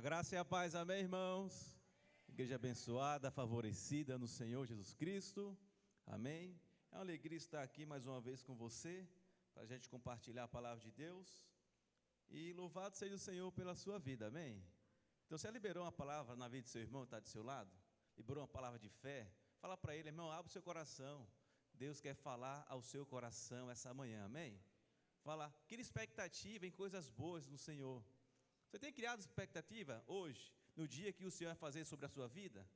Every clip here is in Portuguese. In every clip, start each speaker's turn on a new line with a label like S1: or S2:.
S1: graça e a paz, amém, irmãos? Igreja abençoada, favorecida no Senhor Jesus Cristo, amém? É uma alegria estar aqui mais uma vez com você, para a gente compartilhar a palavra de Deus, e louvado seja o Senhor pela sua vida, amém? Então, você liberou uma palavra na vida do seu irmão que está do seu lado? Liberou uma palavra de fé? Fala para ele, irmão, abre o seu coração, Deus quer falar ao seu coração essa manhã, amém? Fala, cria expectativa em coisas boas no Senhor. Você tem criado expectativa hoje, no dia que o Senhor vai fazer sobre a sua vida?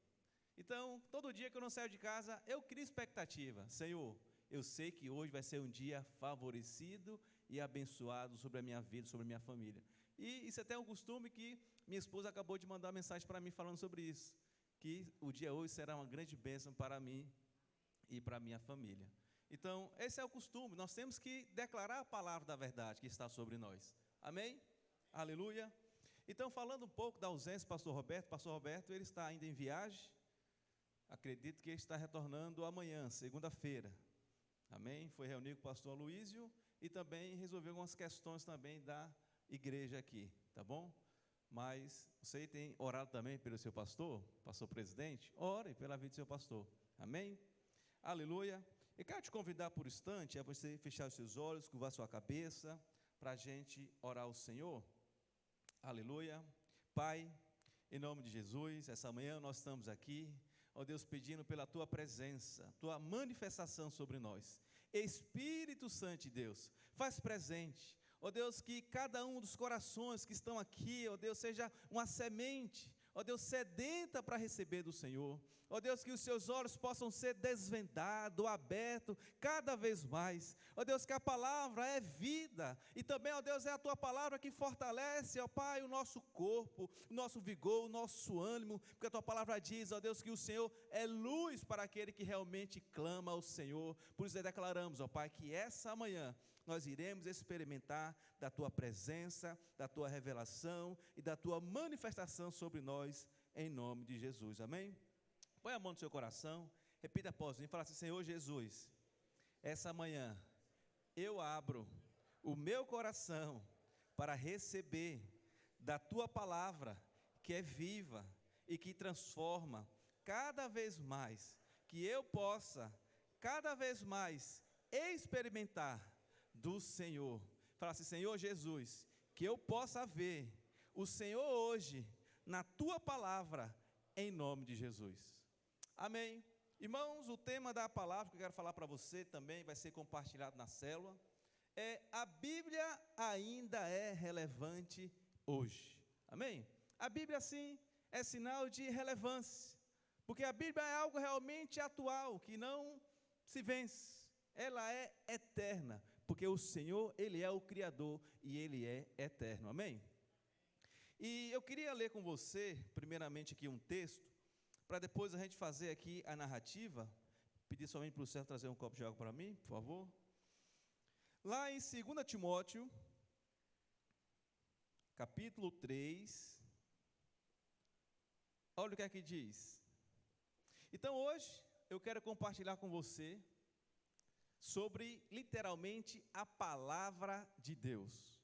S1: Então, todo dia que eu não saio de casa, eu crio expectativa. Senhor, eu sei que hoje vai ser um dia favorecido e abençoado sobre a minha vida, sobre a minha família. E isso é até um costume que minha esposa acabou de mandar uma mensagem para mim falando sobre isso, que o dia hoje será uma grande bênção para mim e para a minha família. Então, esse é o costume, nós temos que declarar a palavra da verdade que está sobre nós. Amém? Aleluia. Então, falando um pouco da ausência do pastor Roberto, ele está ainda em viagem, acredito que ele está retornando amanhã, segunda-feira, amém? Foi reunir com o pastor Aloísio e também resolveu algumas questões também da igreja aqui, tá bom? Mas você tem orado também pelo seu pastor presidente? Ore pela vida do seu pastor, amém? Aleluia. Eu quero te convidar por um instante a você fechar os seus olhos, curvar sua cabeça, para a gente orar ao Senhor. Aleluia. Pai, em nome de Jesus, essa manhã nós estamos aqui, ó Deus, pedindo pela Tua presença, Tua manifestação sobre nós. Espírito Santo de Deus, faz presente, ó Deus, que cada um dos corações que estão aqui, ó Deus, seja uma semente, ó Deus, sedenta para receber do Senhor, ó Deus, que os seus olhos possam ser desvendados, abertos, cada vez mais, ó Deus, que a palavra é vida, e também, ó Deus, é a Tua palavra que fortalece, ó Pai, o nosso corpo, o nosso vigor, o nosso ânimo, porque a Tua palavra diz, ó Deus, que o Senhor é luz para aquele que realmente clama ao Senhor. Por isso declaramos, ó Pai, que essa manhã nós iremos experimentar da Tua presença, da Tua revelação e da Tua manifestação sobre nós, em nome de Jesus, amém? Põe a mão no seu coração, repita após mim, fala assim: Senhor Jesus, essa manhã eu abro o meu coração para receber da Tua palavra, que é viva e que transforma cada vez mais, que eu possa cada vez mais experimentar do Senhor. Fala assim: Senhor Jesus, que eu possa ver o Senhor hoje na Tua palavra, em nome de Jesus, amém? Irmãos, o tema da palavra que eu quero falar para você também vai ser compartilhado na célula, a Bíblia ainda é relevante hoje, amém? A Bíblia sim é sinal de relevância, porque a Bíblia é algo realmente atual, que não se vence, ela é eterna, porque o Senhor, Ele é o Criador e Ele é eterno, amém? E eu queria ler com você, primeiramente aqui um texto, para depois a gente fazer aqui a narrativa. Pedir somente para o Sérgio trazer um copo de água para mim, por favor. Lá em 2 Timóteo, capítulo 3, olha o que é que diz. Então hoje eu quero compartilhar com você sobre literalmente a palavra de Deus.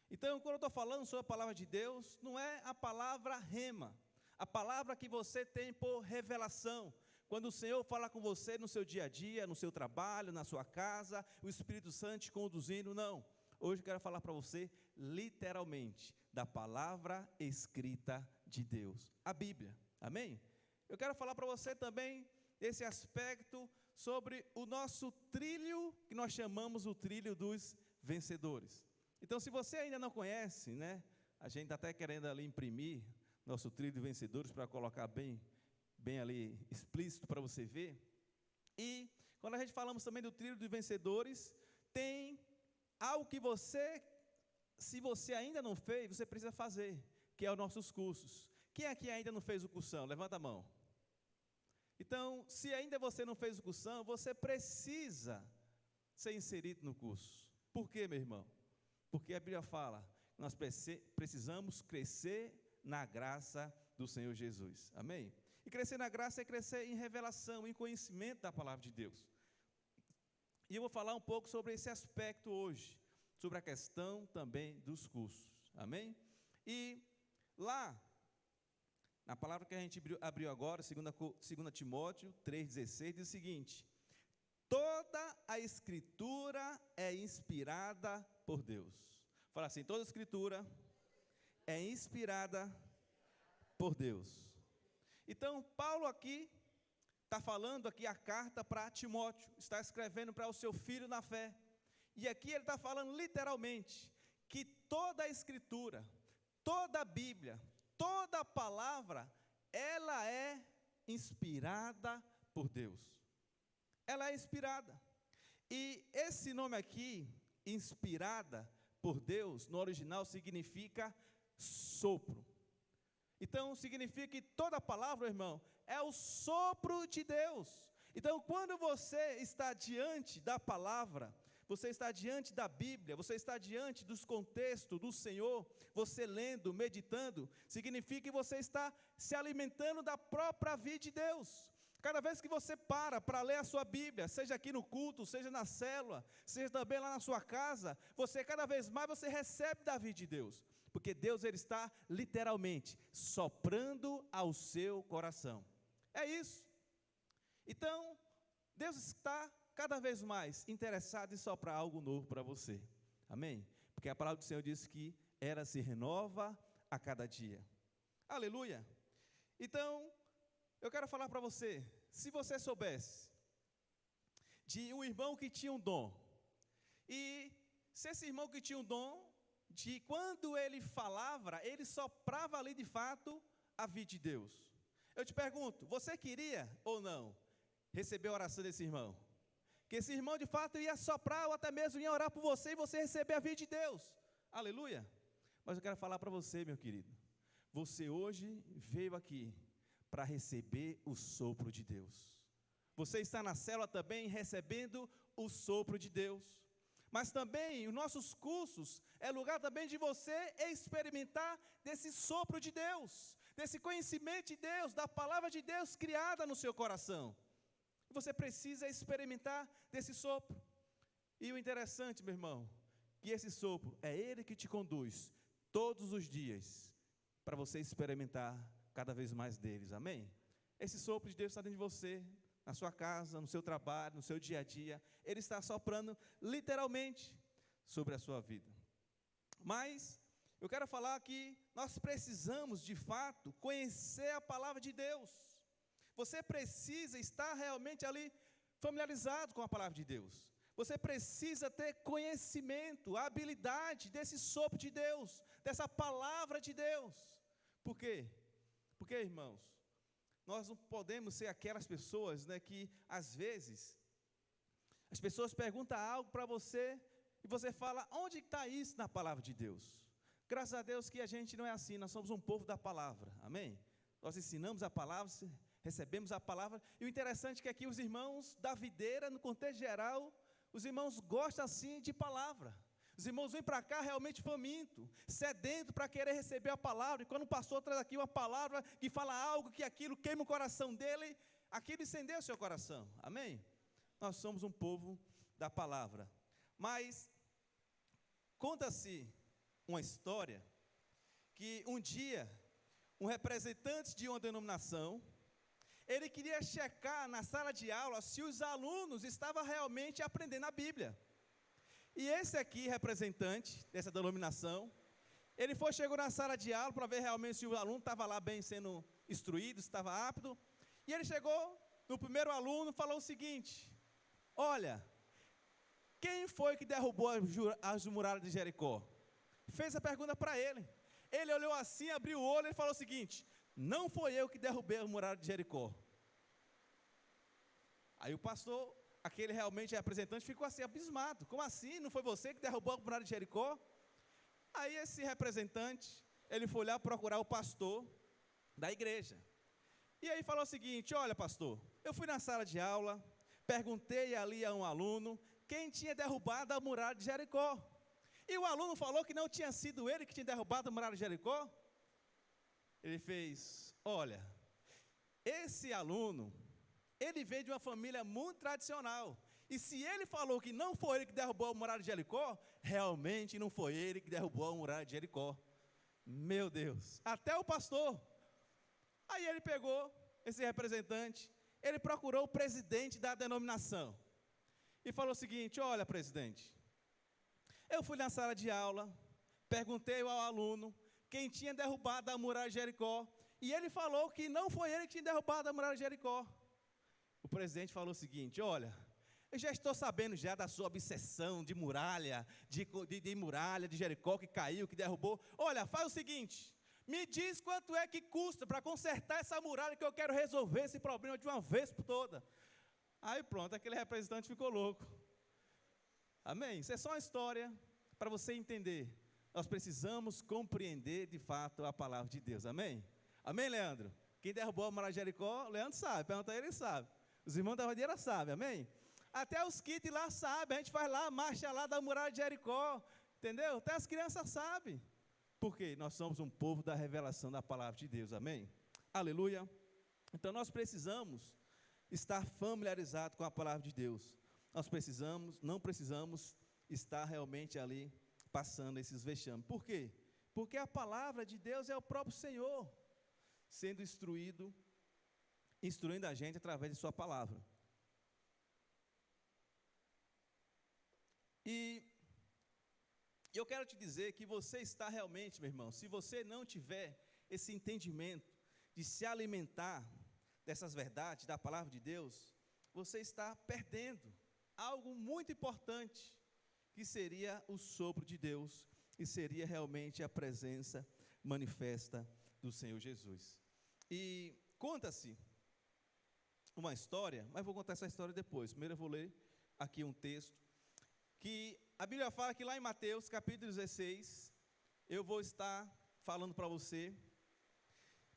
S1: Então, quando eu estou falando sobre a palavra de Deus, não é a palavra rema, a palavra que você tem por revelação, quando o Senhor fala com você no seu dia a dia, no seu trabalho, na sua casa, o Espírito Santo te conduzindo, não. Hoje eu quero falar para você, literalmente, da palavra escrita de Deus, a Bíblia, amém? Eu quero falar para você também esse aspecto sobre o nosso trilho, que nós chamamos o trilho dos vencedores. Então, se você ainda não conhece, né, a gente está até querendo ali imprimir nosso trilho de vencedores para colocar bem ali explícito para você ver. E quando a gente falamos também do trilho de vencedores, tem algo que você, se você ainda não fez, você precisa fazer, que é os nossos cursos. Quem aqui ainda não fez o cursão? Levanta a mão. Então, se ainda você não fez o cursão, você precisa ser inserido no curso. Por quê, meu irmão? Porque a Bíblia fala que nós precisamos crescer na graça do Senhor Jesus, amém? E crescer na graça é crescer em revelação, em conhecimento da palavra de Deus. E eu vou falar um pouco sobre esse aspecto hoje, sobre a questão também dos cursos, amém? E lá Na palavra que a gente abriu agora, 2 Timóteo 3,16, diz o seguinte: toda a Escritura é inspirada por Deus. Fala assim, toda a Escritura é inspirada por Deus. Então, Paulo aqui está falando aqui a carta para Timóteo, está escrevendo para o seu filho na fé. E aqui ele está falando literalmente que toda a Escritura, toda a Bíblia, toda a palavra, ela é inspirada por Deus. Ela é inspirada. E esse nome aqui, inspirada por Deus, no original significa sopro. Então, significa que toda palavra, irmão, é o sopro de Deus. Então, quando você está diante da palavra, você está diante da Bíblia, você está diante dos contextos do Senhor, você lendo, meditando, significa que você está se alimentando da própria vida de Deus. Cada vez que você para ler a sua Bíblia, seja aqui no culto, seja na célula, seja também lá na sua casa, você cada vez mais você recebe da vida de Deus. Porque Deus ele está literalmente soprando ao seu coração. É isso. Então, Deus está cada vez mais interessado em soprar algo novo para você. Amém? Porque a palavra do Senhor diz que ela se renova a cada dia. Aleluia. Então, eu quero falar para você, se você soubesse de um irmão que tinha um dom, e se esse irmão que tinha um dom, de quando ele falava, ele soprava ali de fato a vida de Deus. Eu te pergunto, você queria ou não receber a oração desse irmão? Que esse irmão de fato ia soprar ou até mesmo ia orar por você e você receber a vida de Deus. Aleluia. Mas eu quero falar para você, meu querido, você hoje veio aqui para receber o sopro de Deus. Você está na célula também recebendo o sopro de Deus. Mas também os nossos cursos é lugar também de você experimentar desse sopro de Deus, desse conhecimento de Deus, da palavra de Deus criada no seu coração. Você precisa experimentar desse sopro. E o interessante, meu irmão, que esse sopro é ele que te conduz todos os dias para você experimentar cada vez mais deles, amém? Esse sopro de Deus está dentro de você, na sua casa, no seu trabalho, no seu dia a dia, ele está soprando literalmente sobre a sua vida. Mas eu quero falar que nós precisamos de fato conhecer a palavra de Deus. Você precisa estar realmente ali familiarizado com a palavra de Deus. Você precisa ter conhecimento, habilidade desse sopro de Deus, dessa palavra de Deus. Por quê? Porque, irmãos, nós não podemos ser aquelas pessoas, né, que às vezes as pessoas perguntam algo para você e você fala, onde está isso na palavra de Deus? Graças a Deus que a gente não é assim, nós somos um povo da palavra, amém? Nós ensinamos a palavra, recebemos a palavra, e o interessante é que aqui os irmãos da videira, no contexto geral, os irmãos gostam assim de palavra. Os irmãos vêm para cá realmente faminto, sedento para querer receber a palavra, e quando o pastor traz aqui uma palavra que fala algo, que aquilo queima o coração dele, aquilo incendeia o seu coração, amém? Nós somos um povo da palavra. Mas conta-se uma história que um dia um representante de uma denominação, ele queria checar na sala de aula se os alunos estavam realmente aprendendo a Bíblia. E esse aqui, representante dessa denominação, ele chegou na sala de aula para ver realmente se o aluno estava lá bem sendo instruído, se estava apto. E ele chegou no primeiro aluno e falou o seguinte, olha, quem foi que derrubou as muralhas de Jericó? Fez a pergunta para ele. Ele olhou assim, abriu o olho e falou o seguinte, não foi eu que derrubei a muralha de Jericó. Aí o pastor, aquele realmente representante, ficou assim, abismado. Como assim? Não foi você que derrubou a muralha de Jericó? Aí esse representante, ele foi lá procurar o pastor da igreja. E aí falou o seguinte, olha pastor, eu fui na sala de aula, perguntei ali a um aluno, quem tinha derrubado a muralha de Jericó. E o aluno falou que não tinha sido ele que tinha derrubado a muralha de Jericó. Ele fez, olha, esse aluno, ele veio de uma família muito tradicional. E se ele falou que não foi ele que derrubou a muralha de Jericó, realmente não foi ele que derrubou a muralha de Jericó. Meu Deus, até o pastor Aí ele pegou esse representante, ele procurou o presidente da denominação e falou o seguinte: olha, presidente, eu fui na sala de aula, perguntei ao aluno quem tinha derrubado a muralha de Jericó, e ele falou que não foi ele que tinha derrubado a muralha de Jericó. O presidente falou o seguinte: olha, eu já estou sabendo já da sua obsessão de muralha, de muralha de Jericó que caiu, que derrubou. Olha, faz o seguinte, me diz quanto é que custa para consertar essa muralha, que eu quero resolver esse problema de uma vez por toda. Aí pronto, aquele representante ficou louco. Amém? Isso é só uma história para você entender. Nós precisamos compreender de fato a palavra de Deus. Amém? Amém, Leandro? Quem derrubou a muralha de Jericó, Leandro sabe. Pergunta a ele, ele sabe. Os irmãos da Rodeira sabem, amém? Até os kits lá sabem. A gente faz lá a marcha lá da muralha de Jericó. Entendeu? Até as crianças sabem. Porque nós somos um povo da revelação da palavra de Deus. Amém? Aleluia. Então nós precisamos estar familiarizados com a palavra de Deus. Nós não precisamos estar realmente ali passando esses vexames. Por quê? Porque a palavra de Deus é o próprio Senhor sendo instruindo a gente através de sua palavra. E eu quero te dizer que você está realmente, meu irmão, se você não tiver esse entendimento de se alimentar dessas verdades, da palavra de Deus, você está perdendo algo muito importante, que seria o sopro de Deus, e seria realmente a presença manifesta do Senhor Jesus. E conta-se uma história, mas vou contar essa história depois. Primeiro eu vou ler aqui um texto, que a Bíblia fala que lá em Mateus, capítulo 16, eu vou estar falando para você.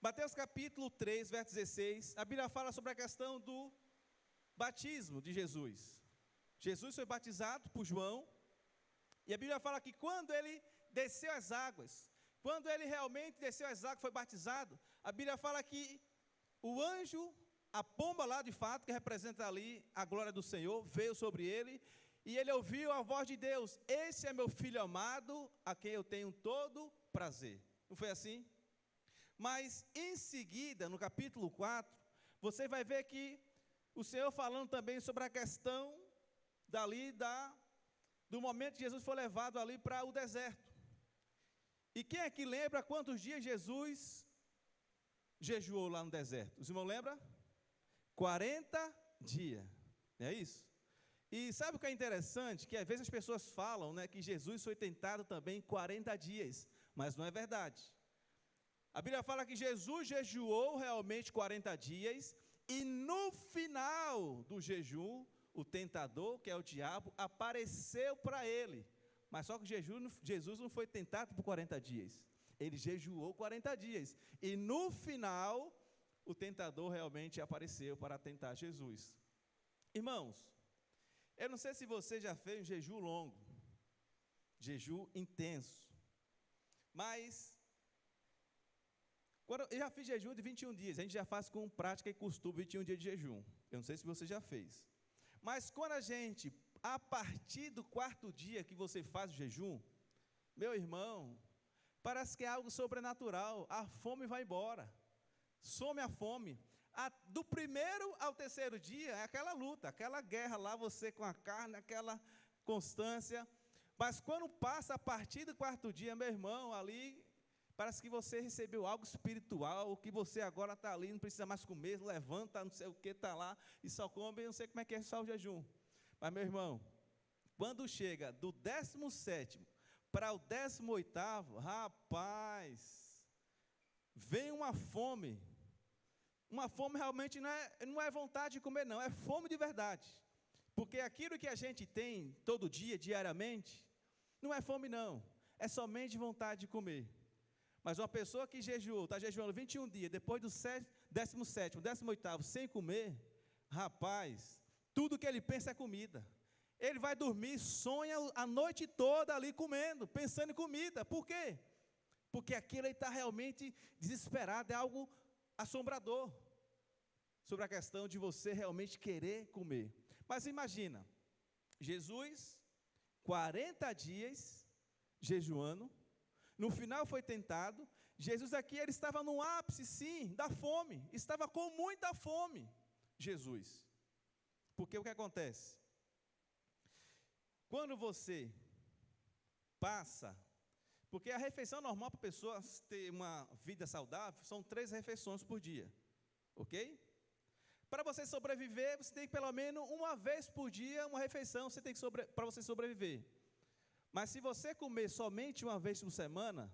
S1: Mateus capítulo 3, verso 16, a Bíblia fala sobre a questão do batismo de Jesus. Jesus foi batizado por João, e a Bíblia fala que quando ele desceu as águas, quando ele realmente desceu as águas, foi batizado, a Bíblia fala que o anjo, a pomba lá de fato, que representa ali a glória do Senhor, veio sobre ele, e ele ouviu a voz de Deus: esse é meu filho amado, a quem eu tenho todo prazer. Não foi assim? Mas em seguida, no capítulo 4, você vai ver que o Senhor falando também sobre a questão do momento que Jesus foi levado ali para o deserto. E quem é que lembra quantos dias Jesus jejuou lá no deserto? Os irmãos lembram? 40 dias, não é isso? E sabe o que é interessante? Que às vezes as pessoas falam, né, que Jesus foi tentado também 40 dias, mas não é verdade. A Bíblia fala que Jesus jejuou realmente 40 dias, e no final do jejum, o tentador, que é o diabo, apareceu para ele. Mas só que Jesus não foi tentado por 40 dias. Ele jejuou 40 dias. E no final, o tentador realmente apareceu para tentar Jesus. Irmãos, eu não sei se você já fez um jejum longo, jejum intenso, mas eu já fiz jejum de 21 dias, a gente já faz com prática e costume 21 dias de jejum. Eu não sei se você já fez. Mas quando a partir do 4º dia que você faz o jejum, meu irmão, parece que é algo sobrenatural, a fome vai embora, some a fome. Do 1º ao 3º dia é aquela luta, aquela guerra lá, você com a carne, aquela constância. Mas quando passa a partir do 4º dia, meu irmão, ali parece que você recebeu algo espiritual, que você agora está ali, não precisa mais comer, levanta, não sei o que, está lá, e só come, eu não sei como é que é só o jejum. Mas, meu irmão, quando chega do 17º para o 18º, rapaz, vem uma fome realmente não é vontade de comer não, é fome de verdade. Porque aquilo que a gente tem todo dia, diariamente, não é fome não, é somente vontade de comer. Mas uma pessoa que está jejuando 21 dias, depois do 17º, 18º, sem comer, rapaz, tudo que ele pensa é comida. Ele vai dormir, sonha a noite toda ali comendo, pensando em comida. Por quê? Porque aquilo ele está realmente desesperado, é algo assombrador, sobre a questão de você realmente querer comer. Mas imagina, Jesus, 40 dias jejuando, no final foi tentado, Jesus aqui, ele estava no ápice, sim, da fome, estava com muita fome, Jesus. Porque o que acontece? Quando você passa, porque a refeição normal para a pessoa ter uma vida saudável, são 3 refeições por dia, ok? Para você sobreviver, você tem que pelo menos uma vez por dia, uma refeição, você tem que para você sobreviver. Mas se você comer somente uma vez por semana,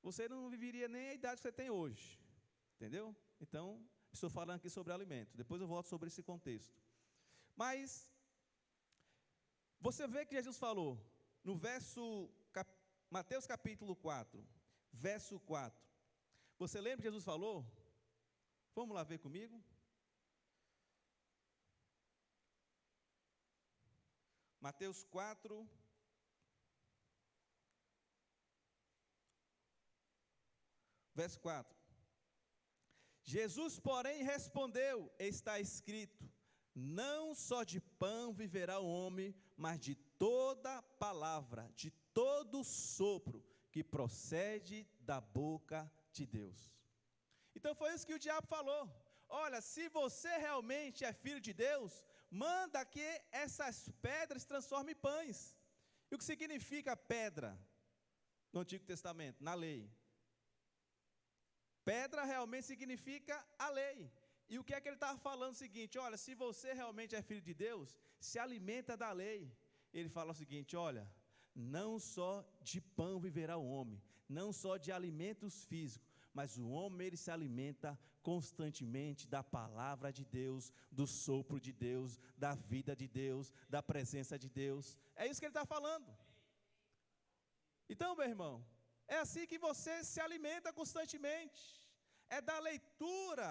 S1: você não viveria nem a idade que você tem hoje, entendeu? Então, estou falando aqui sobre alimento, depois eu volto sobre esse contexto. Mas, você vê que Jesus falou, no Mateus capítulo 4, verso 4, você lembra que Jesus falou? Vamos lá ver comigo? Mateus 4, verso 4. Jesus, porém, respondeu: está escrito, não só de pão viverá o homem, mas de toda palavra, de todo sopro que procede da boca de Deus. Então foi isso que o diabo falou. Olha, se você realmente é filho de Deus, manda que essas pedras se transformem em pães. E o que significa pedra no Antigo Testamento, na lei? Pedra realmente significa a lei. E o que é que ele estava falando? O seguinte: olha, se você realmente é filho de Deus, se alimenta da lei. Ele fala o seguinte: olha, não só de pão viverá o homem, não só de alimentos físicos, mas o homem, ele se alimenta constantemente da palavra de Deus, do sopro de Deus, da vida de Deus, da presença de Deus. É isso que ele está falando. Então, meu irmão, é assim que você se alimenta constantemente. É da leitura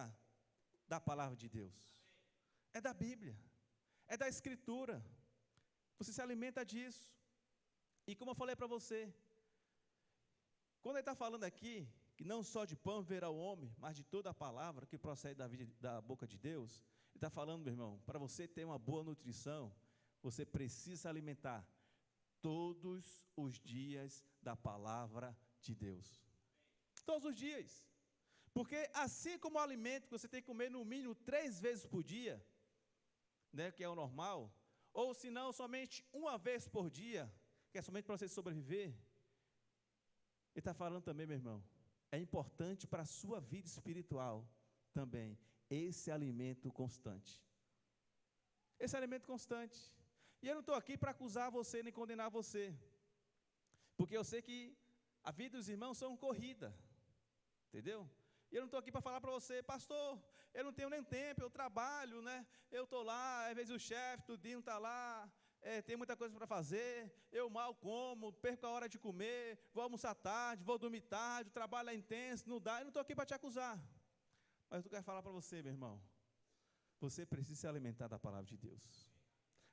S1: da palavra de Deus. É da Bíblia. É da Escritura. Você se alimenta disso. E como eu falei para você, quando ele está falando aqui, que não só de pão viverá o homem, mas de toda a palavra que procede da boca de Deus, ele está falando, meu irmão, para você ter uma boa nutrição, você precisa se alimentar todos os dias da palavra de Deus. Todos os dias. Porque assim como o alimento que você tem que comer no mínimo 3 vezes por dia, né, que é o normal, ou se não, somente uma vez por dia, que é somente para você sobreviver, ele está falando também, meu irmão, é importante para a sua vida espiritual também, esse alimento constante. Esse alimento constante. E eu não estou aqui para acusar você, nem condenar você, porque eu sei que a vida dos irmãos são corrida, entendeu? E eu não estou aqui para falar para você: pastor, eu não tenho nem tempo, eu trabalho, né? Eu estou lá, às vezes o chefe, tudinho está lá, tem muita coisa para fazer, eu mal como, perco a hora de comer, vou almoçar tarde, vou dormir tarde, o trabalho é intenso, não dá. Eu não estou aqui para te acusar, mas eu quero falar para você, meu irmão, você precisa se alimentar da palavra de Deus.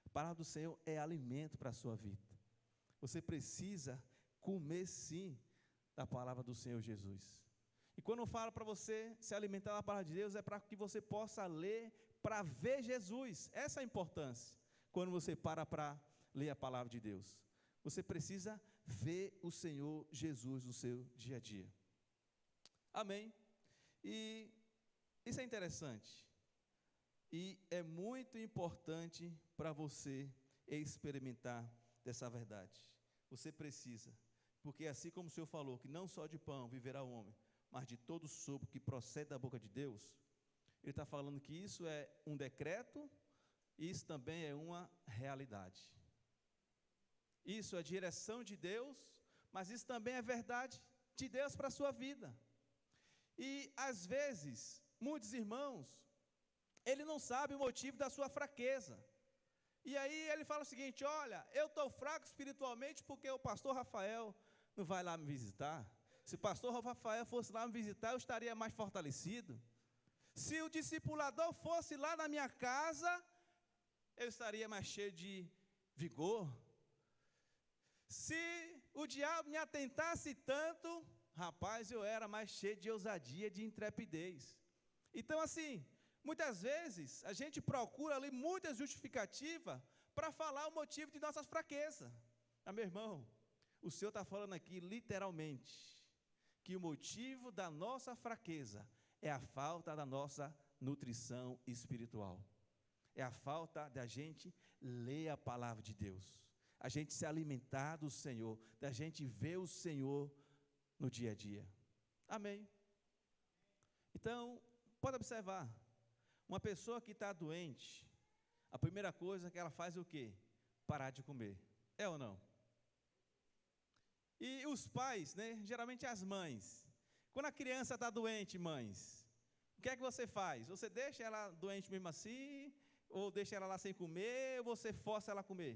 S1: A palavra do Senhor é alimento para a sua vida. Você precisa comer sim da palavra do Senhor Jesus. E quando eu falo para você se alimentar da palavra de Deus, é para que você possa ler, para ver Jesus. Essa é a importância. Quando você para ler a palavra de Deus, você precisa ver o Senhor Jesus no seu dia a dia. Amém? E isso é interessante. E é muito importante para você experimentar dessa verdade. Você precisa, porque assim como o Senhor falou, que não só de pão viverá o homem, mas de todo sopro que procede da boca de Deus, ele está falando que isso é um decreto, e isso também é uma realidade. Isso é direção de Deus, mas isso também é verdade de Deus para a sua vida. E às vezes, muitos irmãos, ele não sabe o motivo da sua fraqueza. E aí ele fala o seguinte: olha, eu estou fraco espiritualmente porque o pastor Rafael não vai lá me visitar. Se o pastor Rafael fosse lá me visitar, eu estaria mais fortalecido. Se o discipulador fosse lá na minha casa, eu estaria mais cheio de vigor. Se o diabo me atentasse tanto, rapaz, eu era mais cheio de ousadia, de intrepidez. Então, assim, muitas vezes a gente procura ali muita justificativa para falar o motivo de nossas fraquezas. Meu irmão, o Senhor está falando aqui literalmente que o motivo da nossa fraqueza é a falta da nossa nutrição espiritual. É a falta da gente ler a palavra de Deus, a gente se alimentar do Senhor, da gente ver o Senhor no dia a dia. Amém? Então, pode observar, uma pessoa que está doente, a primeira coisa que ela faz é o quê? Parar de comer. É ou não? E os pais, né? Geralmente as mães. Quando a criança está doente, mães, o que é que você faz? Você deixa ela doente mesmo assim? Ou deixa ela lá sem comer? Ou você força ela a comer?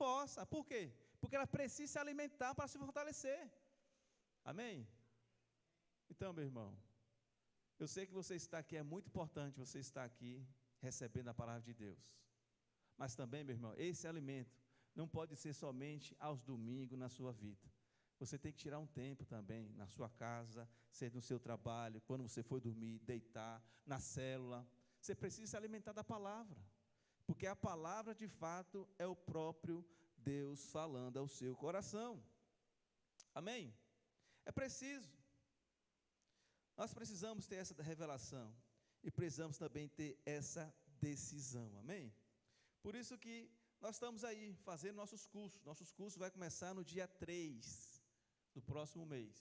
S1: Força. Por quê? Porque ela precisa se alimentar para se fortalecer. Amém? Então, meu irmão, eu sei que você está aqui, é muito importante você estar aqui recebendo a palavra de Deus. Mas também, meu irmão, esse alimento não pode ser somente aos domingos na sua vida. Você tem que tirar um tempo também na sua casa, seja no seu trabalho, quando você for dormir, deitar, na célula. Você precisa se alimentar da palavra, porque a palavra de fato é o próprio Deus falando ao seu coração. Amém? É preciso. Nós precisamos ter essa revelação e precisamos também ter essa decisão. Amém? Por isso que nós estamos aí fazendo nossos cursos. Nossos cursos vai começar no dia 3 do próximo mês.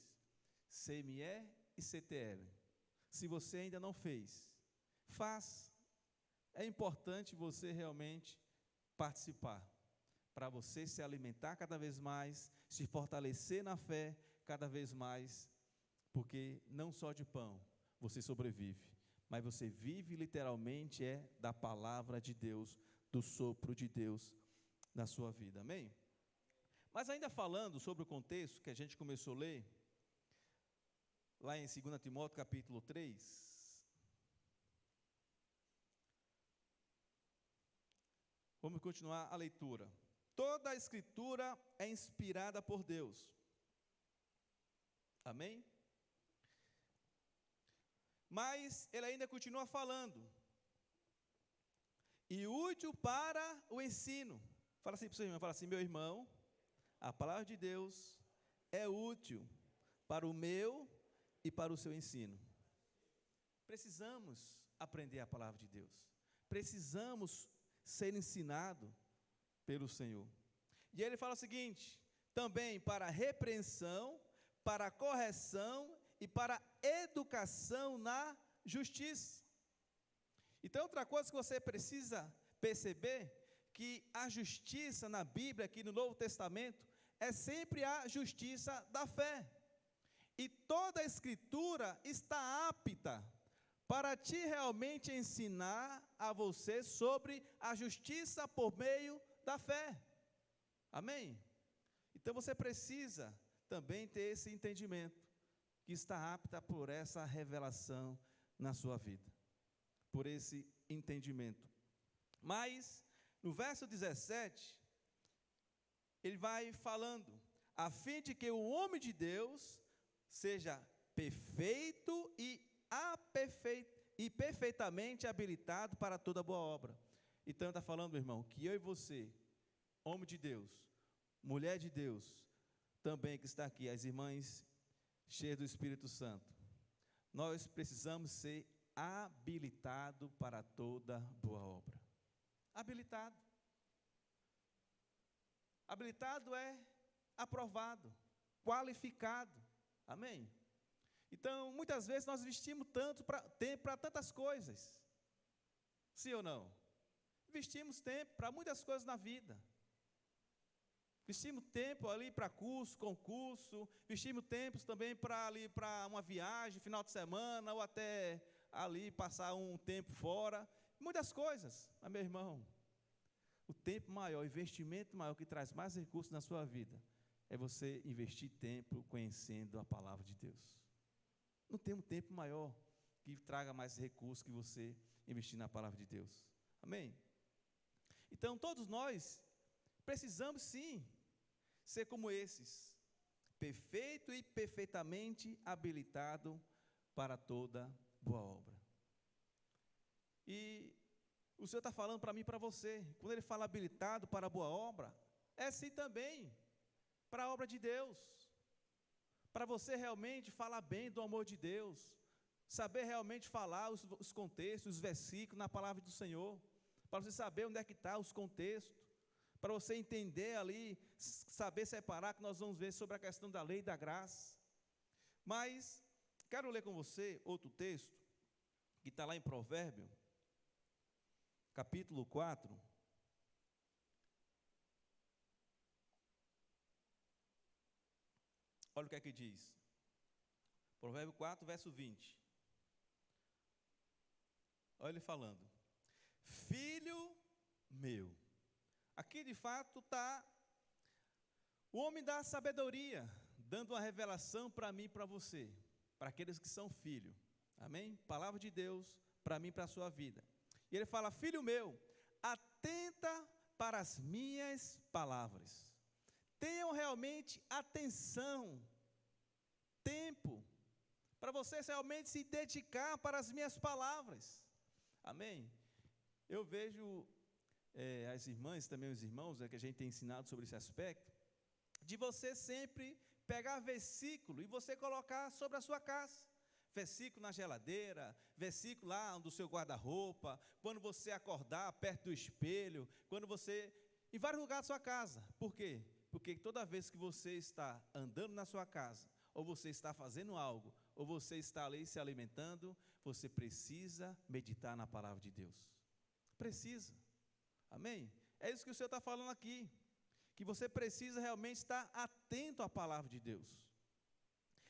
S1: CME e CTL. Se você ainda não fez, faça. É importante você realmente participar, para você se alimentar cada vez mais, se fortalecer na fé cada vez mais, porque não só de pão você sobrevive, mas você vive literalmente da palavra de Deus, do sopro de Deus na sua vida. Amém? Mas ainda falando sobre o contexto que a gente começou a ler, lá em 2 Timóteo capítulo 3, vamos continuar a leitura. Toda a escritura é inspirada por Deus. Amém? Mas ele ainda continua falando. E útil para o ensino. Fala assim para o seu irmão, fala assim: meu irmão, a palavra de Deus é útil para o meu e para o seu ensino. Precisamos aprender a palavra de Deus. Precisamos ser ensinados pelo Senhor. E ele fala o seguinte: também para repreensão, para correção e para educação na justiça. Então, outra coisa que você precisa perceber, que a justiça na Bíblia, aqui no Novo Testamento, é sempre a justiça da fé. E toda a Escritura está apta para te realmente ensinar a você sobre a justiça por meio da fé. Amém? Então você precisa também ter esse entendimento, que está apta por essa revelação na sua vida, por esse entendimento. Mas, no verso 17, ele vai falando, a fim de que o homem de Deus seja perfeito e perfeitamente habilitado para toda boa obra. Então está falando, meu irmão, que eu e você, homem de Deus, mulher de Deus, também que está aqui, as irmãs cheias do Espírito Santo, nós precisamos ser habilitados para toda boa obra. Habilitado. Habilitado é aprovado, qualificado. Amém? Então, muitas vezes nós investimos tempo para tantas coisas. Sim ou não? Investimos tempo para muitas coisas na vida. Investimos tempo ali para curso, concurso, investimos tempo também para uma viagem, final de semana, ou até ali passar um tempo fora. Muitas coisas. Mas, meu irmão, o tempo maior, o investimento maior que traz mais recursos na sua vida é você investir tempo conhecendo a palavra de Deus. Não tem um tempo maior que traga mais recursos que você investir na palavra de Deus. Amém? Então, todos nós precisamos sim ser como esses, perfeito e perfeitamente habilitado para toda boa obra. E o Senhor está falando para mim e para você, quando Ele fala habilitado para a boa obra, é assim também para a obra de Deus, para você realmente falar bem do amor de Deus, saber realmente falar os contextos, os versículos na palavra do Senhor, para você saber onde é que está os contextos, para você entender ali, saber separar, que nós vamos ver sobre a questão da lei e da graça. Mas, quero ler com você outro texto, que está lá em Provérbio, capítulo 4, olha o que é que diz, Provérbio 4, verso 20, olha ele falando, filho meu, aqui de fato está o homem da sabedoria, dando uma revelação para mim e para você, para aqueles que são filhos, amém? Palavra de Deus para mim e para a sua vida. E ele fala, filho meu, atenta para as minhas palavras, tenham realmente atenção, tempo, para você realmente se dedicar para as minhas palavras, amém? Eu vejo as irmãs, também os irmãos, que a gente tem ensinado sobre esse aspecto, de você sempre pegar versículo e você colocar sobre a sua casa, versículo na geladeira, versículo lá do seu guarda-roupa, quando você acordar perto do espelho, quando você, em vários lugares da sua casa. Por quê? Porque toda vez que você está andando na sua casa, ou você está fazendo algo, ou você está ali se alimentando, você precisa meditar na palavra de Deus. Precisa, amém? É isso que o Senhor está falando aqui, que você precisa realmente estar atento à palavra de Deus.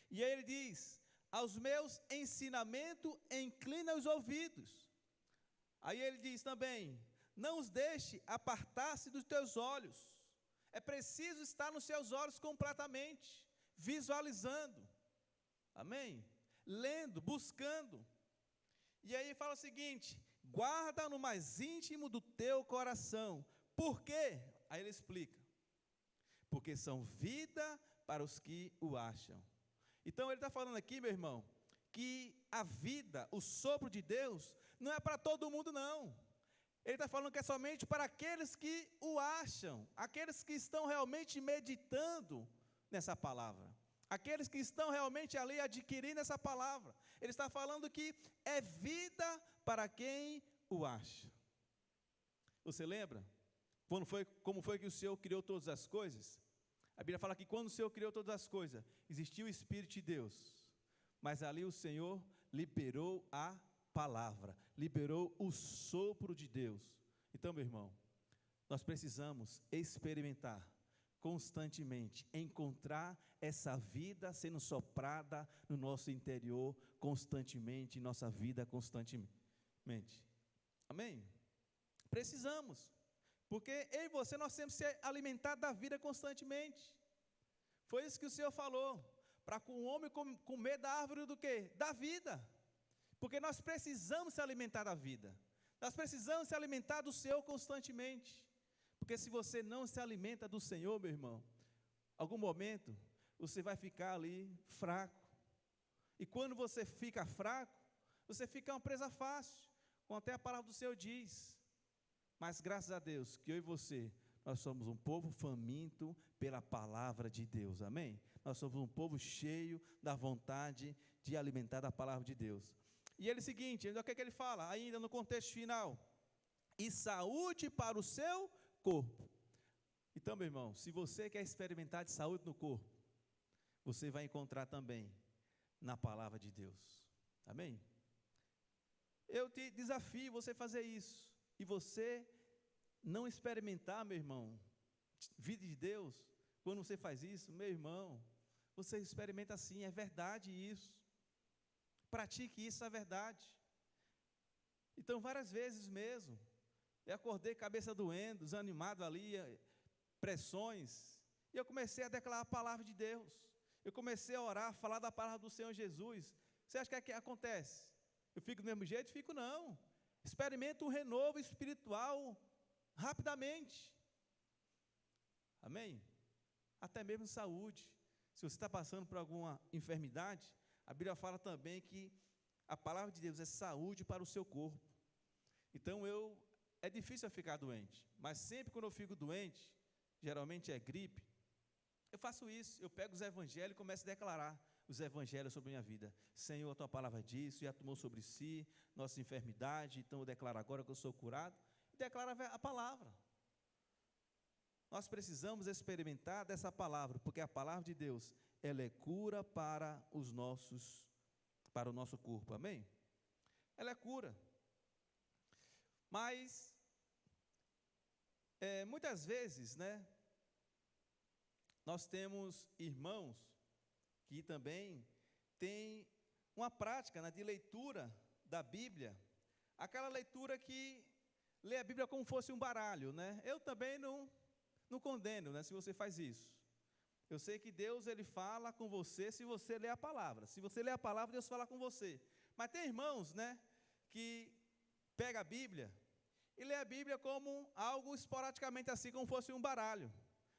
S1: E aí ele diz, aos meus ensinamentos inclina os ouvidos. Aí ele diz também, não os deixe apartar-se dos teus olhos. É preciso estar nos seus olhos completamente, visualizando, amém? Lendo, buscando. E aí ele fala o seguinte, guarda no mais íntimo do teu coração. Por quê? Aí ele explica, porque são vida para os que o acham. Então ele está falando aqui, meu irmão, que a vida, o sopro de Deus, não é para todo mundo não. Ele está falando que é somente para aqueles que o acham, aqueles que estão realmente meditando nessa palavra, aqueles que estão realmente ali adquirindo essa palavra. Ele está falando que é vida para quem o acha. Você lembra? Como foi que o Senhor criou todas as coisas? A Bíblia fala que quando o Senhor criou todas as coisas, existiu o Espírito de Deus, mas ali o Senhor liberou a palavra, liberou o sopro de Deus. Então, meu irmão, nós precisamos experimentar constantemente, encontrar essa vida sendo soprada no nosso interior constantemente, em nossa vida constantemente. Amém? Precisamos. Porque eu e você, nós temos que ser alimentados da vida constantemente. Foi isso que o Senhor falou, para o homem comer da árvore do quê? Da vida. Porque nós precisamos se alimentar da vida. Nós precisamos se alimentar do Senhor constantemente. Porque se você não se alimenta do Senhor, meu irmão, algum momento, você vai ficar ali fraco. E quando você fica fraco, você fica uma presa fácil, como até a palavra do Senhor diz. Mas graças a Deus, que eu e você, nós somos um povo faminto pela palavra de Deus, amém? Nós somos um povo cheio da vontade de alimentar da palavra de Deus. E ele é o seguinte, o que é que ele fala? Ainda no contexto final, e saúde para o seu corpo. Então, meu irmão, se você quer experimentar de saúde no corpo, você vai encontrar também na palavra de Deus, amém? Eu te desafio você fazer isso. E você não experimentar, meu irmão, vida de Deus, quando você faz isso, meu irmão, você experimenta assim, é verdade isso. Pratique isso, é verdade. Então, várias vezes mesmo, eu acordei cabeça doendo, desanimado ali, pressões, e eu comecei a declarar a palavra de Deus. Eu comecei a orar, a falar da palavra do Senhor Jesus. Você acha que acontece? Eu fico do mesmo jeito? Fico não. Experimenta um renovo espiritual rapidamente. Amém? Até mesmo saúde. Se você está passando por alguma enfermidade, a Bíblia fala também que a palavra de Deus é saúde para o seu corpo. Então é difícil eu ficar doente, mas sempre quando eu fico doente, geralmente é gripe, Eu faço isso, eu pego os evangelhos e começo a declarar os evangelhos sobre a minha vida. Senhor, a tua palavra diz, já tomou sobre si nossa enfermidade, então eu declaro agora que eu sou curado, e declaro a palavra. Nós precisamos experimentar dessa palavra, porque a palavra de Deus, ela é cura para o nosso corpo, amém? Ela é cura. Mas, muitas vezes, né, nós temos irmãos que também têm uma prática, né, de leitura da Bíblia, aquela leitura que lê a Bíblia como fosse um baralho, né? Eu também não condeno, né, se você faz isso. Eu sei que Deus, ele fala com você se você lê a palavra. Se você lê a palavra, Deus fala com você. Mas tem irmãos, né, que pega a Bíblia e lê a Bíblia como algo esporadicamente, assim como fosse um baralho.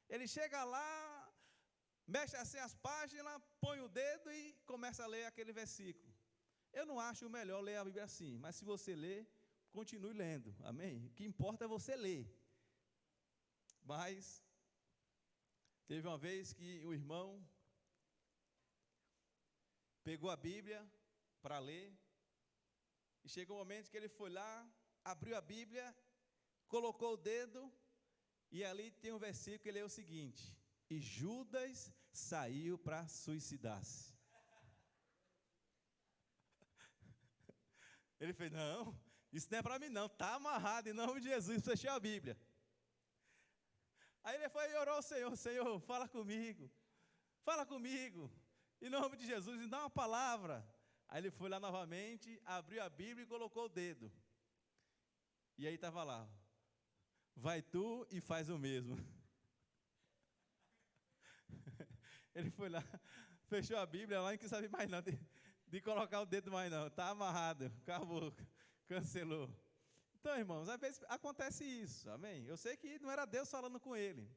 S1: Ele chega lá, mexe assim as páginas, põe o dedo e começa a ler aquele versículo. Eu não acho o melhor ler a Bíblia assim, mas se você ler, continue lendo, amém? O que importa é você ler. Mas teve uma vez que o irmão pegou a Bíblia para ler, e chegou um momento que ele foi lá, abriu a Bíblia, colocou o dedo, e ali tem um versículo que lê o seguinte: e Judas saiu para suicidar-se. Ele fez: não, isso não é para mim não, está amarrado em nome de Jesus, fechou a Bíblia. Aí ele foi e orou ao Senhor: Senhor, fala comigo, em nome de Jesus, me dá uma palavra. Aí ele foi lá novamente, abriu a Bíblia e colocou o dedo. E aí estava lá: vai tu e faz o mesmo. Ele foi lá, fechou a Bíblia lá e não quis saber mais não, de colocar o dedo mais não, está amarrado, acabou, cancelou. Então, irmãos, às vezes acontece isso, amém? Eu sei que não era Deus falando com ele.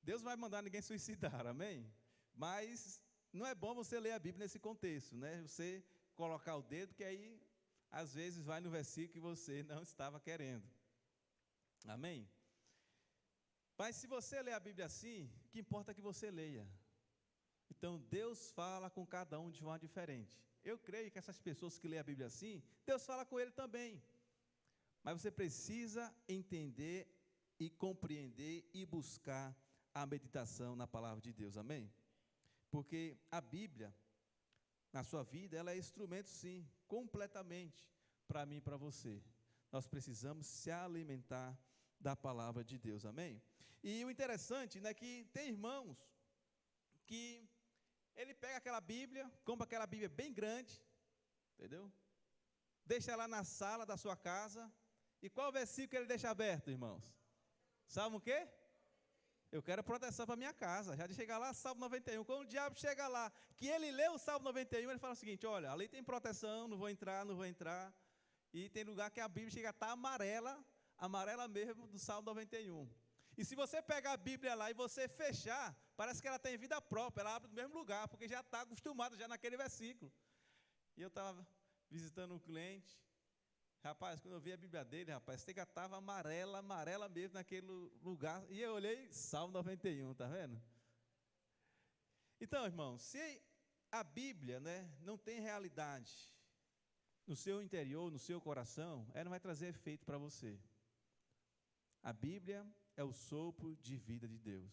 S1: Deus não vai mandar ninguém suicidar, amém? Mas não é bom você ler a Bíblia nesse contexto, né? Você colocar o dedo, que aí, às vezes, vai no versículo que você não estava querendo. Amém? Mas se você ler a Bíblia assim, o que importa é que você leia. Então, Deus fala com cada um de forma diferente. Eu creio que essas pessoas que leem a Bíblia assim, Deus fala com ele também. Mas você precisa entender e compreender e buscar a meditação na palavra de Deus, amém? Porque a Bíblia, na sua vida, ela é instrumento sim, completamente, para mim e para você. Nós precisamos se alimentar da palavra de Deus, amém? E o interessante, né, que tem irmãos que ele pega aquela Bíblia, compra aquela Bíblia bem grande, entendeu? Deixa lá na sala da sua casa, e qual versículo ele deixa aberto, irmãos? Sabe o quê? Eu quero proteção para minha casa, já de chegar lá, Salmo 91, quando o diabo chega lá, que ele lê o Salmo 91, ele fala o seguinte: olha, ali tem proteção, não vou entrar, e tem lugar que a Bíblia chega a estar amarela mesmo, do Salmo 91. E se você pegar a Bíblia lá e você fechar, parece que ela tem vida própria, ela abre no mesmo lugar, porque já está acostumada já naquele versículo. E eu estava visitando um cliente, rapaz, quando eu vi a Bíblia dele, rapaz, estava amarela mesmo naquele lugar, e eu olhei, Salmo 91, tá vendo? Então, irmão, se a Bíblia, né, não tem realidade no seu interior, no seu coração, ela não vai trazer efeito para você. A Bíblia é o sopro de vida de Deus.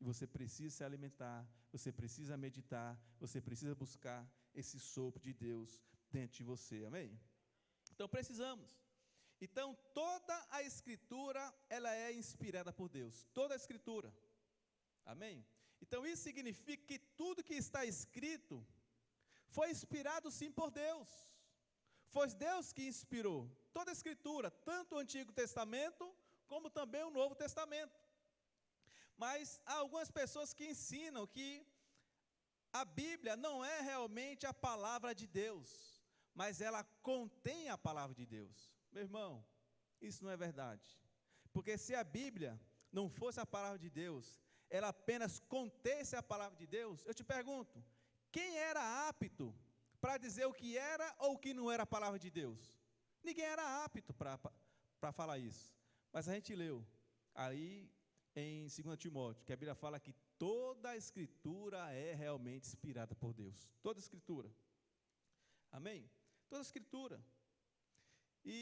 S1: E você precisa se alimentar, você precisa meditar, você precisa buscar esse sopro de Deus dentro de você, amém? Então precisamos. Então toda a Escritura, ela é inspirada por Deus, toda a Escritura, amém? Então isso significa que tudo que está escrito foi inspirado sim por Deus. Foi Deus que inspirou toda a Escritura, tanto o Antigo Testamento como também o Novo Testamento. Mas há algumas pessoas que ensinam que a Bíblia não é realmente a palavra de Deus, mas ela contém a palavra de Deus. Meu irmão, isso não é verdade. Porque se a Bíblia não fosse a palavra de Deus, ela apenas contesse a palavra de Deus, eu te pergunto, quem era apto para dizer o que era ou o que não era a palavra de Deus? Ninguém era apto para falar isso. Mas a gente leu, aí em 2 Timóteo, que a Bíblia fala que toda a Escritura é realmente inspirada por Deus. Toda a Escritura. Amém? Toda a Escritura. E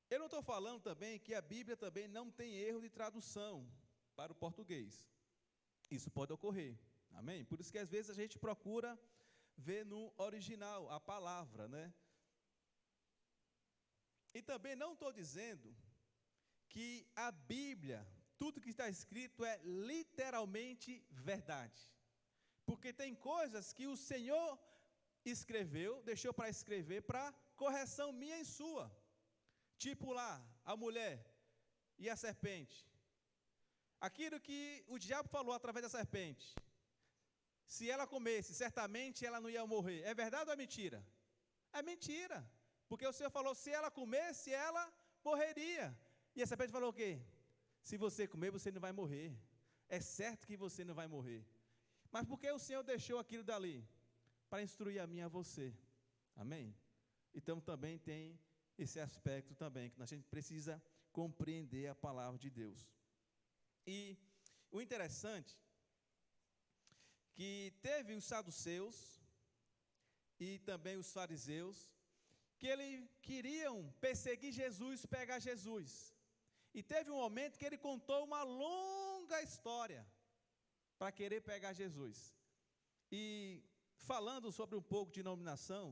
S1: eu não estou falando também que a Bíblia também não tem erro de tradução para o português. Isso pode ocorrer. Amém? Por isso que às vezes a gente procura ver no original a palavra, né? E também não estou dizendo que a Bíblia, tudo que está escrito é literalmente verdade. Porque tem coisas que o Senhor escreveu, deixou para escrever para correção minha e sua. Tipo lá, a mulher e a serpente. Aquilo que o diabo falou através da serpente. Se ela comesse, certamente ela não ia morrer. É verdade ou é mentira? É mentira. Porque o Senhor falou, se ela comesse, ela morreria. E a serpente falou o quê? Se você comer, você não vai morrer. É certo que você não vai morrer. Mas por que o Senhor deixou aquilo dali? Para instruir a mim e a você. Amém? Então também tem esse aspecto também, que a gente precisa compreender a palavra de Deus. E o interessante, que teve os saduceus e também os fariseus, que eles queriam perseguir Jesus, pegar Jesus. E teve um momento que ele contou uma longa história para querer pegar Jesus. E falando sobre um pouco de denominação,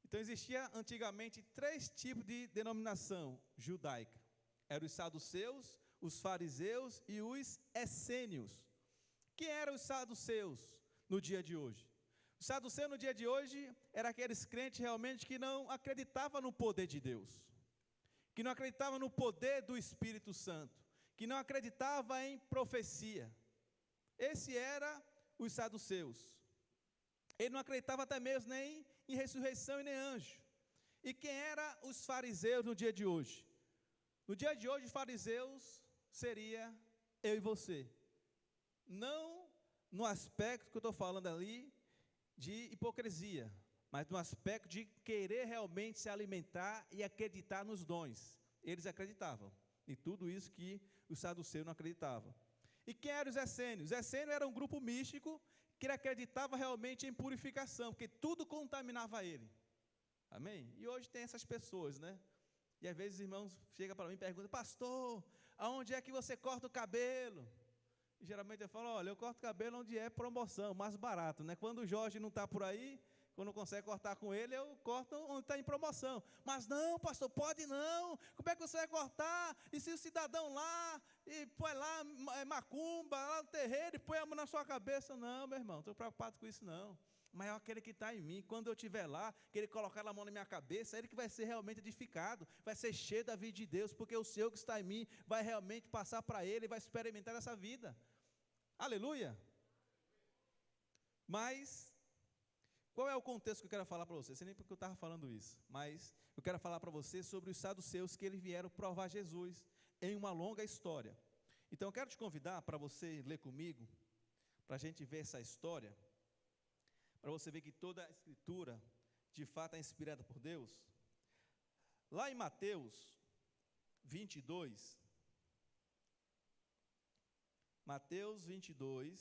S1: então existia antigamente 3 tipos de denominação judaica. Eram os saduceus, os fariseus e os essênios. Quem eram os saduceus no dia de hoje? Os saduceus no dia de hoje eram aqueles crentes realmente que não acreditavam no poder de Deus, que não acreditavam no poder do Espírito Santo, que não acreditavam em profecia. Esse era os saduceus. Ele não acreditava até mesmo nem em ressurreição e nem anjo. E quem eram os fariseus no dia de hoje? No dia de hoje, os fariseus seria eu e você. Não no aspecto que eu estou falando ali de hipocrisia, mas no aspecto de querer realmente se alimentar e acreditar nos dons. Eles acreditavam em tudo isso que os saduceus não acreditavam. E quem eram os essênios? Os essênios era um grupo místico que ele acreditava realmente em purificação, porque tudo contaminava ele. Amém? E hoje tem essas pessoas, né? E às vezes os irmãos chegam para mim e perguntam, pastor, aonde é que você corta o cabelo? E geralmente eu falo, olha, eu corto o cabelo onde é promoção, mais barato, né? Quando o Jorge não está por aí, quando não consegue cortar com ele, eu corto onde está em promoção. Mas não, pastor, pode não. Como é que você vai cortar? E se o cidadão lá, e põe lá macumba, lá no terreiro, e põe a mão na sua cabeça? Não, meu irmão, não estou preocupado com isso não. Mas é aquele que está em mim. Quando eu estiver lá, que ele colocar a mão na minha cabeça, é ele que vai ser realmente edificado, vai ser cheio da vida de Deus, porque o Senhor que está em mim vai realmente passar para ele, vai experimentar essa vida. Aleluia! Mas qual é o contexto que eu quero falar para você? Não sei nem porque eu estava falando isso, mas eu quero falar para você sobre os saduceus que eles vieram provar Jesus em uma longa história. Então eu quero te convidar para você ler comigo, para a gente ver essa história, para você ver que toda a Escritura de fato é inspirada por Deus. Lá em Mateus 22, Mateus 22,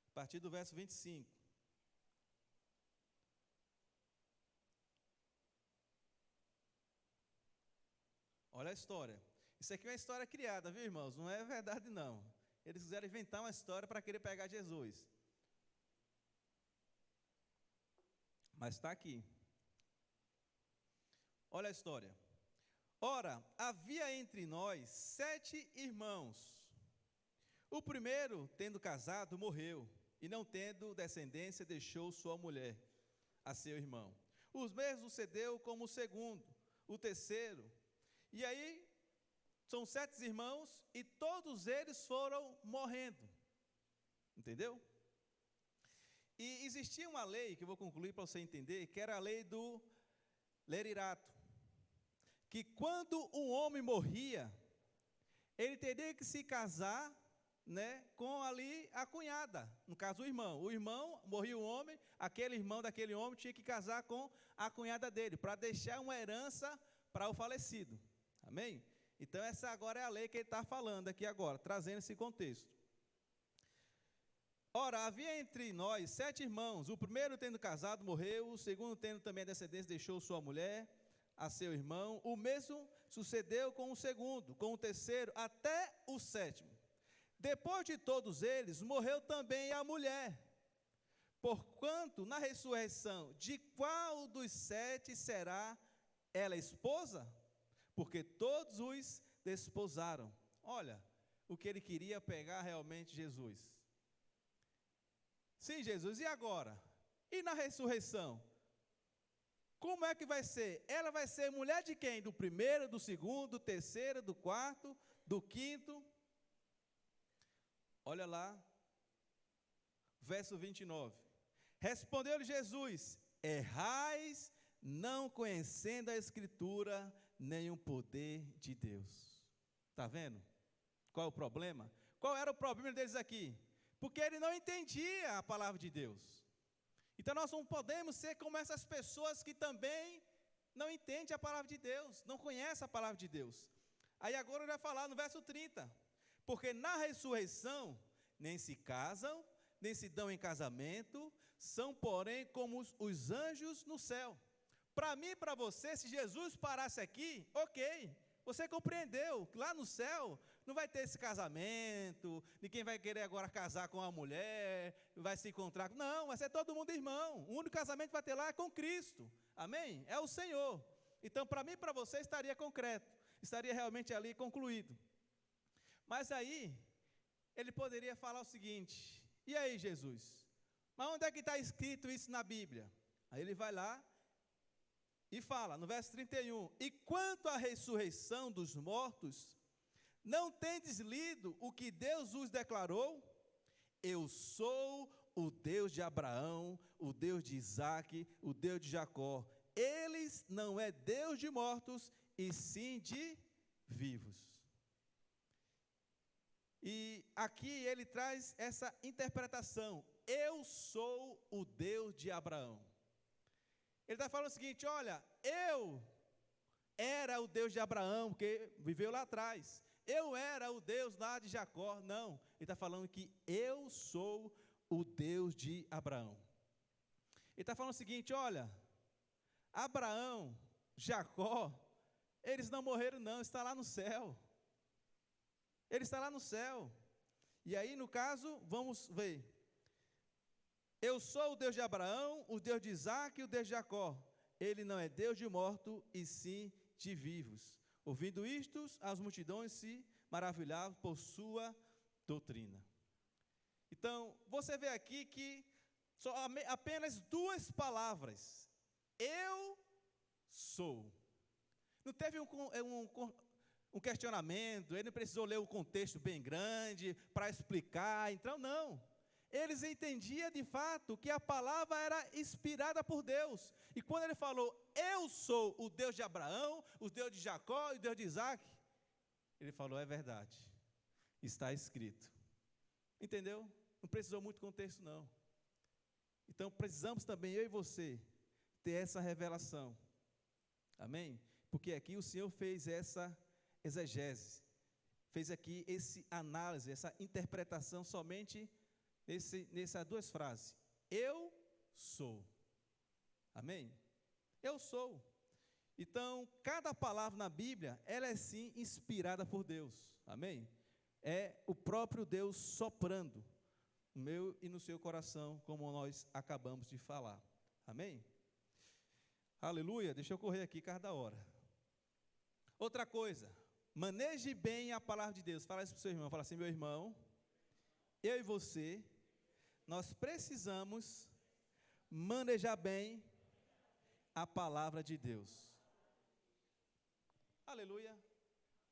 S1: a partir do verso 25. Olha a história. Isso aqui é uma história criada, viu, irmãos? Não é verdade, não. Eles quiseram inventar uma história para querer pegar Jesus. Mas está aqui. Olha a história. Ora, havia entre nós 7 irmãos. O primeiro, tendo casado, morreu, e não tendo descendência, deixou sua mulher a seu irmão. Os mesmos sucedeu como o segundo, o terceiro. E aí, são 7 irmãos, e todos eles foram morrendo. Entendeu? E existia uma lei, que eu vou concluir para você entender, que era a lei do lerirato. Que quando um homem morria, ele teria que se casar né, com ali a cunhada, no caso o irmão. O irmão, morria o homem, aquele irmão daquele homem tinha que casar com a cunhada dele, para deixar uma herança para o falecido. Amém? Então essa agora é a lei que ele está falando aqui agora, trazendo esse contexto. Ora, havia entre nós 7 irmãos, o primeiro tendo casado morreu, o segundo tendo também descendência deixou sua mulher a seu irmão, o mesmo sucedeu com o segundo, com o terceiro, até o 7º. Depois de todos eles, morreu também a mulher. Porquanto, na ressurreição, de qual dos 7 será ela esposa? Porque todos os desposaram. Olha, o que ele queria pegar realmente Jesus. Sim, Jesus, e agora? E na ressurreição? Como é que vai ser? Ela vai ser mulher de quem? Do primeiro, do segundo, do terceiro, do quarto, do quinto? Olha lá, verso 29. Respondeu-lhe Jesus: errais, não conhecendo a Escritura, nem o poder de Deus. Está vendo? Qual é o problema? Qual era o problema deles aqui? Porque ele não entendia a palavra de Deus. Então nós não podemos ser como essas pessoas que também não entendem a palavra de Deus, não conhecem a palavra de Deus. Aí agora ele vai falar no verso 30. Porque na ressurreição, nem se casam, nem se dão em casamento, são, porém, como os anjos no céu. Para mim e para você, se Jesus parasse aqui, ok, você compreendeu que lá no céu não vai ter esse casamento, ninguém vai querer agora casar com uma mulher, vai se encontrar, não, vai ser todo mundo irmão, o único casamento que vai ter lá é com Cristo, amém? É o Senhor. Então, para mim e para você estaria concreto, estaria realmente ali concluído. Mas aí, ele poderia falar o seguinte: e aí, Jesus? Mas onde é que está escrito isso na Bíblia? Aí ele vai lá e fala, no verso 31, e quanto à ressurreição dos mortos, não tendes lido o que Deus os declarou? Eu sou o Deus de Abraão, o Deus de Isaque, o Deus de Jacó. Eles não é Deus de mortos, e sim de vivos. E aqui ele traz essa interpretação: eu sou o Deus de Abraão. Ele está falando o seguinte: olha, eu era o Deus de Abraão, porque viveu lá atrás. Eu era o Deus lá de Jacó. Não, ele está falando que eu sou o Deus de Abraão. Ele está falando o seguinte: olha, Abraão, Jacó, eles não morreram não, está lá no céu. Ele está lá no céu. E aí, no caso, vamos ver. Eu sou o Deus de Abraão, o Deus de Isaque e o Deus de Jacó. Ele não é Deus de mortos, e sim de vivos. Ouvindo isto, as multidões se maravilhavam por sua doutrina. Então, você vê aqui que só apenas 2 palavras. Eu sou. Não teve um questionamento, ele não precisou ler o contexto bem grande para explicar, então não. Eles entendiam de fato que a palavra era inspirada por Deus. E quando ele falou, eu sou o Deus de Abraão, o Deus de Jacó e o Deus de Isaque, ele falou, é verdade, está escrito. Entendeu? Não precisou muito contexto não. Então precisamos também, eu e você, ter essa revelação. Amém? Porque aqui o Senhor fez essa exegese, fez aqui essa análise, essa interpretação somente nessas 2 frases. Eu sou. Amém? Eu sou. Então, cada palavra na Bíblia, ela é sim inspirada por Deus. Amém? É o próprio Deus soprando no meu e no seu coração, como nós acabamos de falar. Amém? Aleluia. Deixa eu correr aqui, cada hora. Outra coisa, maneje bem a palavra de Deus. Fala isso para o seu irmão. Fala assim: meu irmão, eu e você, nós precisamos manejar bem a palavra de Deus. Aleluia.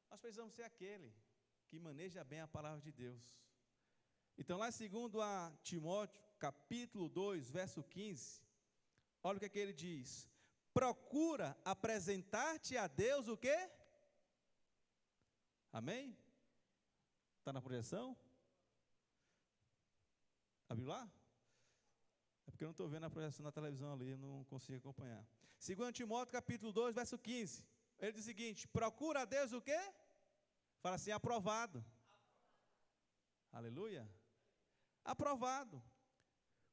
S1: Nós precisamos ser aquele que maneja bem a palavra de Deus. Então, lá segundo a Timóteo, capítulo 2, verso 15, olha o que ele diz: procura apresentar-te a Deus o quê? Amém? Está na projeção? Abriu lá? É porque eu não estou vendo a projeção na televisão ali, eu não consigo acompanhar. 2 Timóteo capítulo 2, verso 15. Ele diz o seguinte: procura a Deus o quê? Fala assim, aprovado. Aleluia. Aprovado.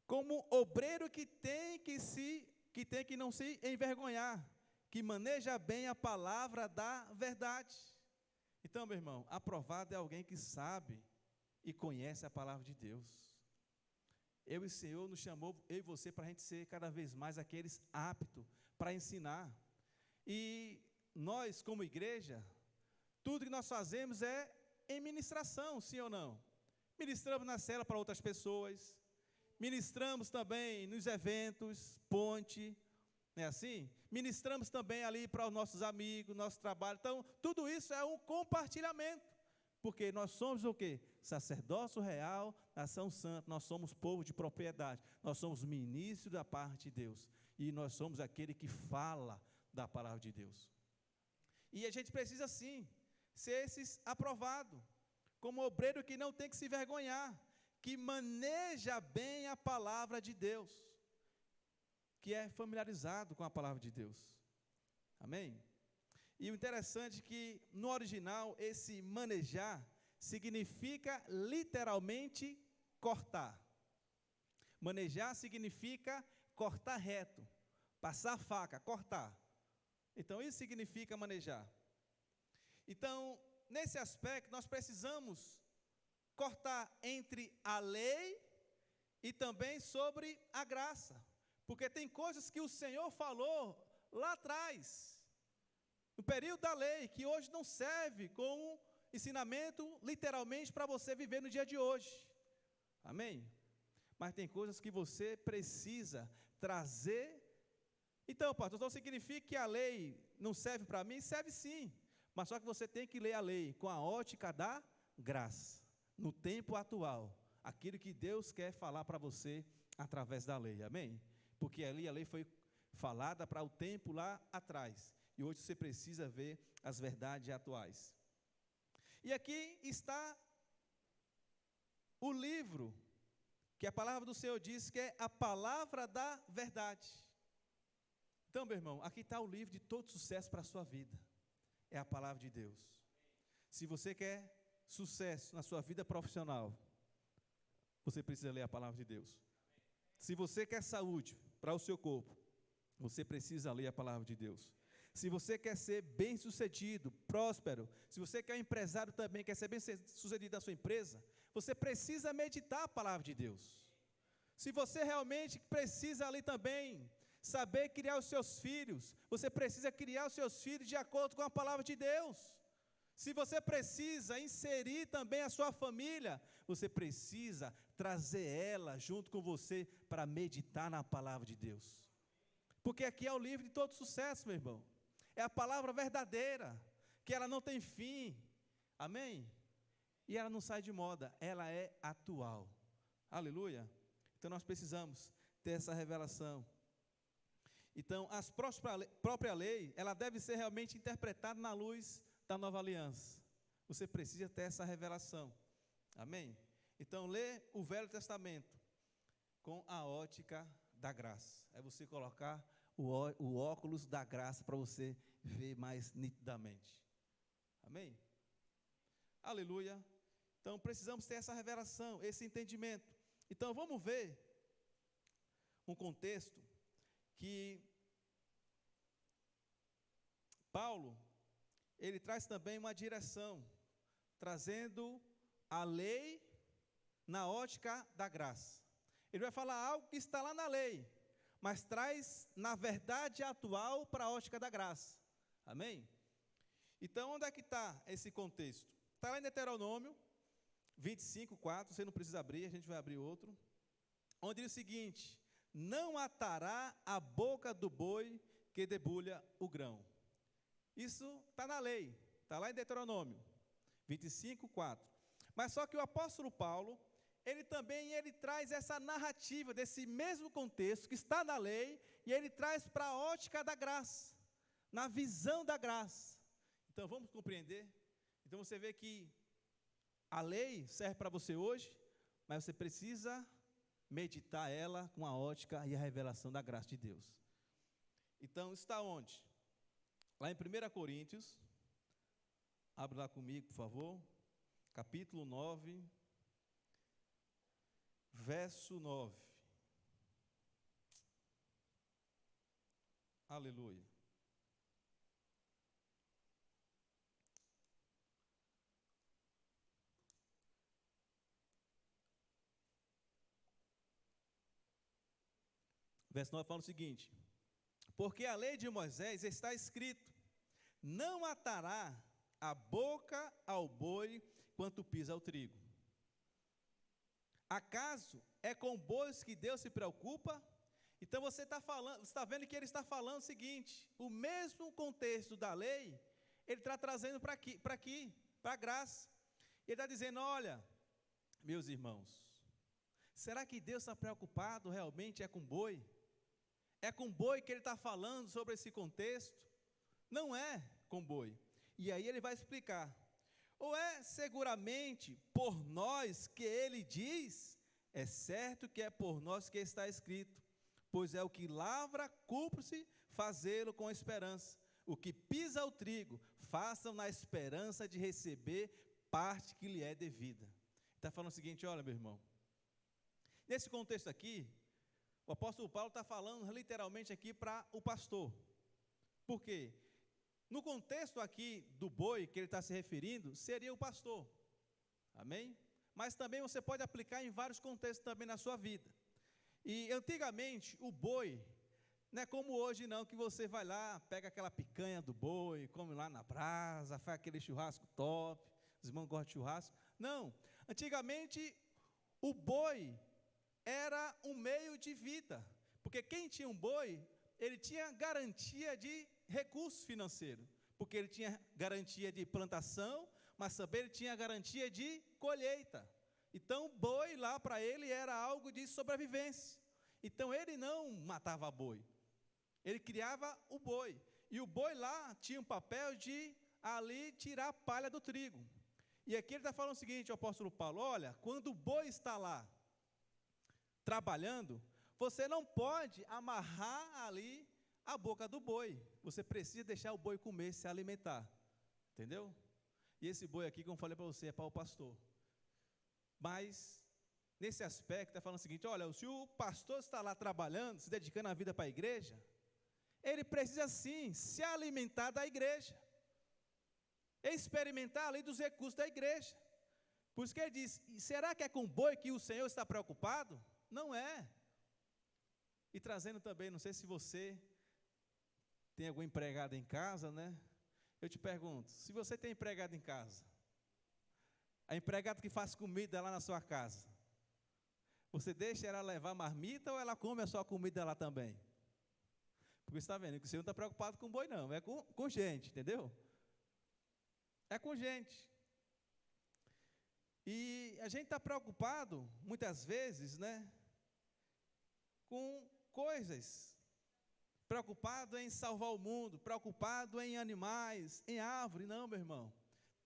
S1: Como obreiro que tem que não se envergonhar, que maneja bem a palavra da verdade. Então, meu irmão, aprovado é alguém que sabe e conhece a palavra de Deus. Eu e o Senhor nos chamou, eu e você, para a gente ser cada vez mais aqueles aptos para ensinar. E nós, como igreja, tudo que nós fazemos é em ministração, sim ou não? Ministramos na cela para outras pessoas, ministramos também nos eventos, ponte, não é assim? Ministramos também ali para os nossos amigos, nosso trabalho. Então, tudo isso é um compartilhamento, porque nós somos o quê? Sacerdócio real, nação santa, nós somos povo de propriedade, nós somos ministros da parte de Deus, e nós somos aquele que fala da palavra de Deus. E a gente precisa sim, ser esses aprovado, como obreiro que não tem que se vergonhar, que maneja bem a palavra de Deus, que é familiarizado com a palavra de Deus. Amém? E o interessante é que no original esse manejar significa literalmente cortar. Manejar significa cortar reto, passar a faca, cortar. Então isso significa manejar. Então, nesse aspecto, nós precisamos cortar entre a lei e também sobre a graça. Porque tem coisas que o Senhor falou lá atrás, no período da lei, que hoje não serve como ensinamento literalmente para você viver no dia de hoje. Amém? Mas tem coisas que você precisa trazer. Então, pastor, não significa que a lei não serve para mim? Serve sim. Mas só que você tem que ler a lei com a ótica da graça, no tempo atual, aquilo que Deus quer falar para você através da lei, amém? Porque ali a lei foi falada para o tempo lá atrás, e hoje você precisa ver as verdades atuais. E aqui está o livro, que a palavra do Senhor diz que é a palavra da verdade. Então, meu irmão, aqui está o livro de todo sucesso para a sua vida. É a palavra de Deus. Se você quer sucesso na sua vida profissional, você precisa ler a palavra de Deus. Se você quer saúde para o seu corpo, você precisa ler a palavra de Deus. Se você quer ser bem-sucedido, próspero, se você quer um empresário também, quer ser bem-sucedido na sua empresa, você precisa meditar a palavra de Deus. Se você realmente precisa ali também saber criar os seus filhos, você precisa criar os seus filhos de acordo com a palavra de Deus. Se você precisa inserir também a sua família, você precisa trazer ela junto com você para meditar na palavra de Deus. Porque aqui é o livro de todo sucesso, meu irmão. É a palavra verdadeira, que ela não tem fim. Amém? E ela não sai de moda, ela é atual. Aleluia? Então nós precisamos ter essa revelação. Então, a própria lei, ela deve ser realmente interpretada na luz da nova aliança. Você precisa ter essa revelação. Amém? Então, lê o Velho Testamento com a ótica da graça. É você colocar o óculos da graça para você ver mais nitidamente. Amém? Aleluia. Então, precisamos ter essa revelação, esse entendimento. Então, vamos ver um contexto que Paulo, ele traz também uma direção, trazendo a lei na ótica da graça. Ele vai falar algo que está lá na lei, mas traz na verdade atual para a ótica da graça. Amém? Então, onde é que está esse contexto? Está lá em Deuteronômio 25:4, você não precisa abrir, a gente vai abrir outro, onde diz o seguinte: não atará a boca do boi que debulha o grão. Isso está na lei, está lá em Deuteronômio 25:4. Mas só que o apóstolo Paulo, ele traz essa narrativa desse mesmo contexto que está na lei, e ele traz para a ótica da graça, na visão da graça. Então vamos compreender. Então você vê que a lei serve para você hoje, mas você precisa meditar ela com a ótica e a revelação da graça de Deus. Então, está onde? Lá em 1 Coríntios, abre lá comigo, por favor, capítulo 9, verso 9. Aleluia. Verso 9 fala o seguinte: porque a lei de Moisés está escrito: não atará a boca ao boi quanto pisa o trigo. Acaso é com bois que Deus se preocupa? Então você está vendo que ele está falando o seguinte: o mesmo contexto da lei, ele está trazendo para aqui, para a graça. Ele está dizendo: olha, meus irmãos, será que Deus está preocupado realmente com boi? É com boi que ele está falando sobre esse contexto? Não é com boi. E aí ele vai explicar: ou é seguramente por nós que ele diz? É certo que é por nós que está escrito, pois é o que lavra, cumpre-se fazê-lo com esperança. O que pisa o trigo, façam na esperança de receber parte que lhe é devida. Está falando o seguinte: olha, meu irmão, nesse contexto aqui, o apóstolo Paulo está falando literalmente aqui para o pastor. Por quê? No contexto aqui do boi que ele está se referindo, seria o pastor. Amém? Mas também você pode aplicar em vários contextos também na sua vida. E antigamente o boi, não é como hoje não, que você vai lá, pega aquela picanha do boi, come lá na brasa, faz aquele churrasco top, os irmãos gostam de churrasco. Não, antigamente o boi era um meio de vida, porque quem tinha um boi, ele tinha garantia de recurso financeiro, porque ele tinha garantia de plantação, mas também ele tinha garantia de colheita. Então, boi lá para ele era algo de sobrevivência. Então, ele não matava boi, ele criava o boi, e o boi lá tinha um papel de ali tirar a palha do trigo. E aqui ele está falando o seguinte, o apóstolo Paulo: olha, quando o boi está lá trabalhando, você não pode amarrar ali a boca do boi, você precisa deixar o boi comer, se alimentar, entendeu? E esse boi aqui, como eu falei para você, é para o pastor. Mas, nesse aspecto, está falando o seguinte: olha, se o pastor está lá trabalhando, se dedicando a vida para a igreja, ele precisa sim se alimentar da igreja, experimentar ali dos recursos da igreja. Por isso que ele diz: será que é com boi que o Senhor está preocupado? Não é. E trazendo também, não sei se você tem algum empregado em casa, né? Eu te pergunto, se você tem empregado em casa, a empregada que faz comida lá na sua casa, você deixa ela levar marmita ou ela come a sua comida lá também? Porque você está vendo que o Senhor não está preocupado com boi não, é com gente, entendeu? É com gente. E a gente está preocupado, muitas vezes, né, com coisas, preocupado em salvar o mundo, preocupado em animais, em árvore. Não, meu irmão,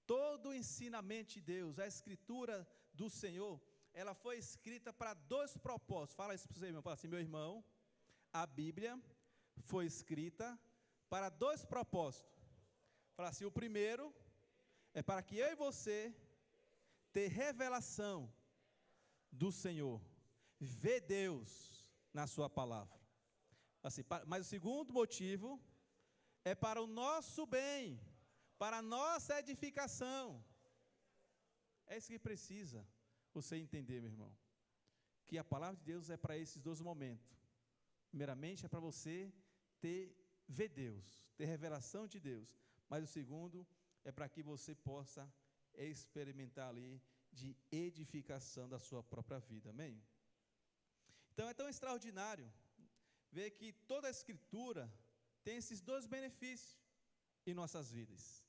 S1: todo o ensinamento de Deus, a escritura do Senhor, ela foi escrita para dois propósitos. Fala isso para o seu irmão, fala assim: meu irmão, a Bíblia foi escrita para dois propósitos. Fala assim: o primeiro é para que eu e você ter revelação do Senhor, ver Deus na sua palavra. Assim, mas o segundo motivo é para o nosso bem, para a nossa edificação. É isso que precisa você entender, meu irmão, que a palavra de Deus é para esses dois momentos. Primeiramente é para você ver Deus, ter revelação de Deus, mas o segundo é para que você possa experimentar ali de edificação da sua própria vida, amém? Então é tão extraordinário ver que toda a Escritura tem esses dois benefícios em nossas vidas,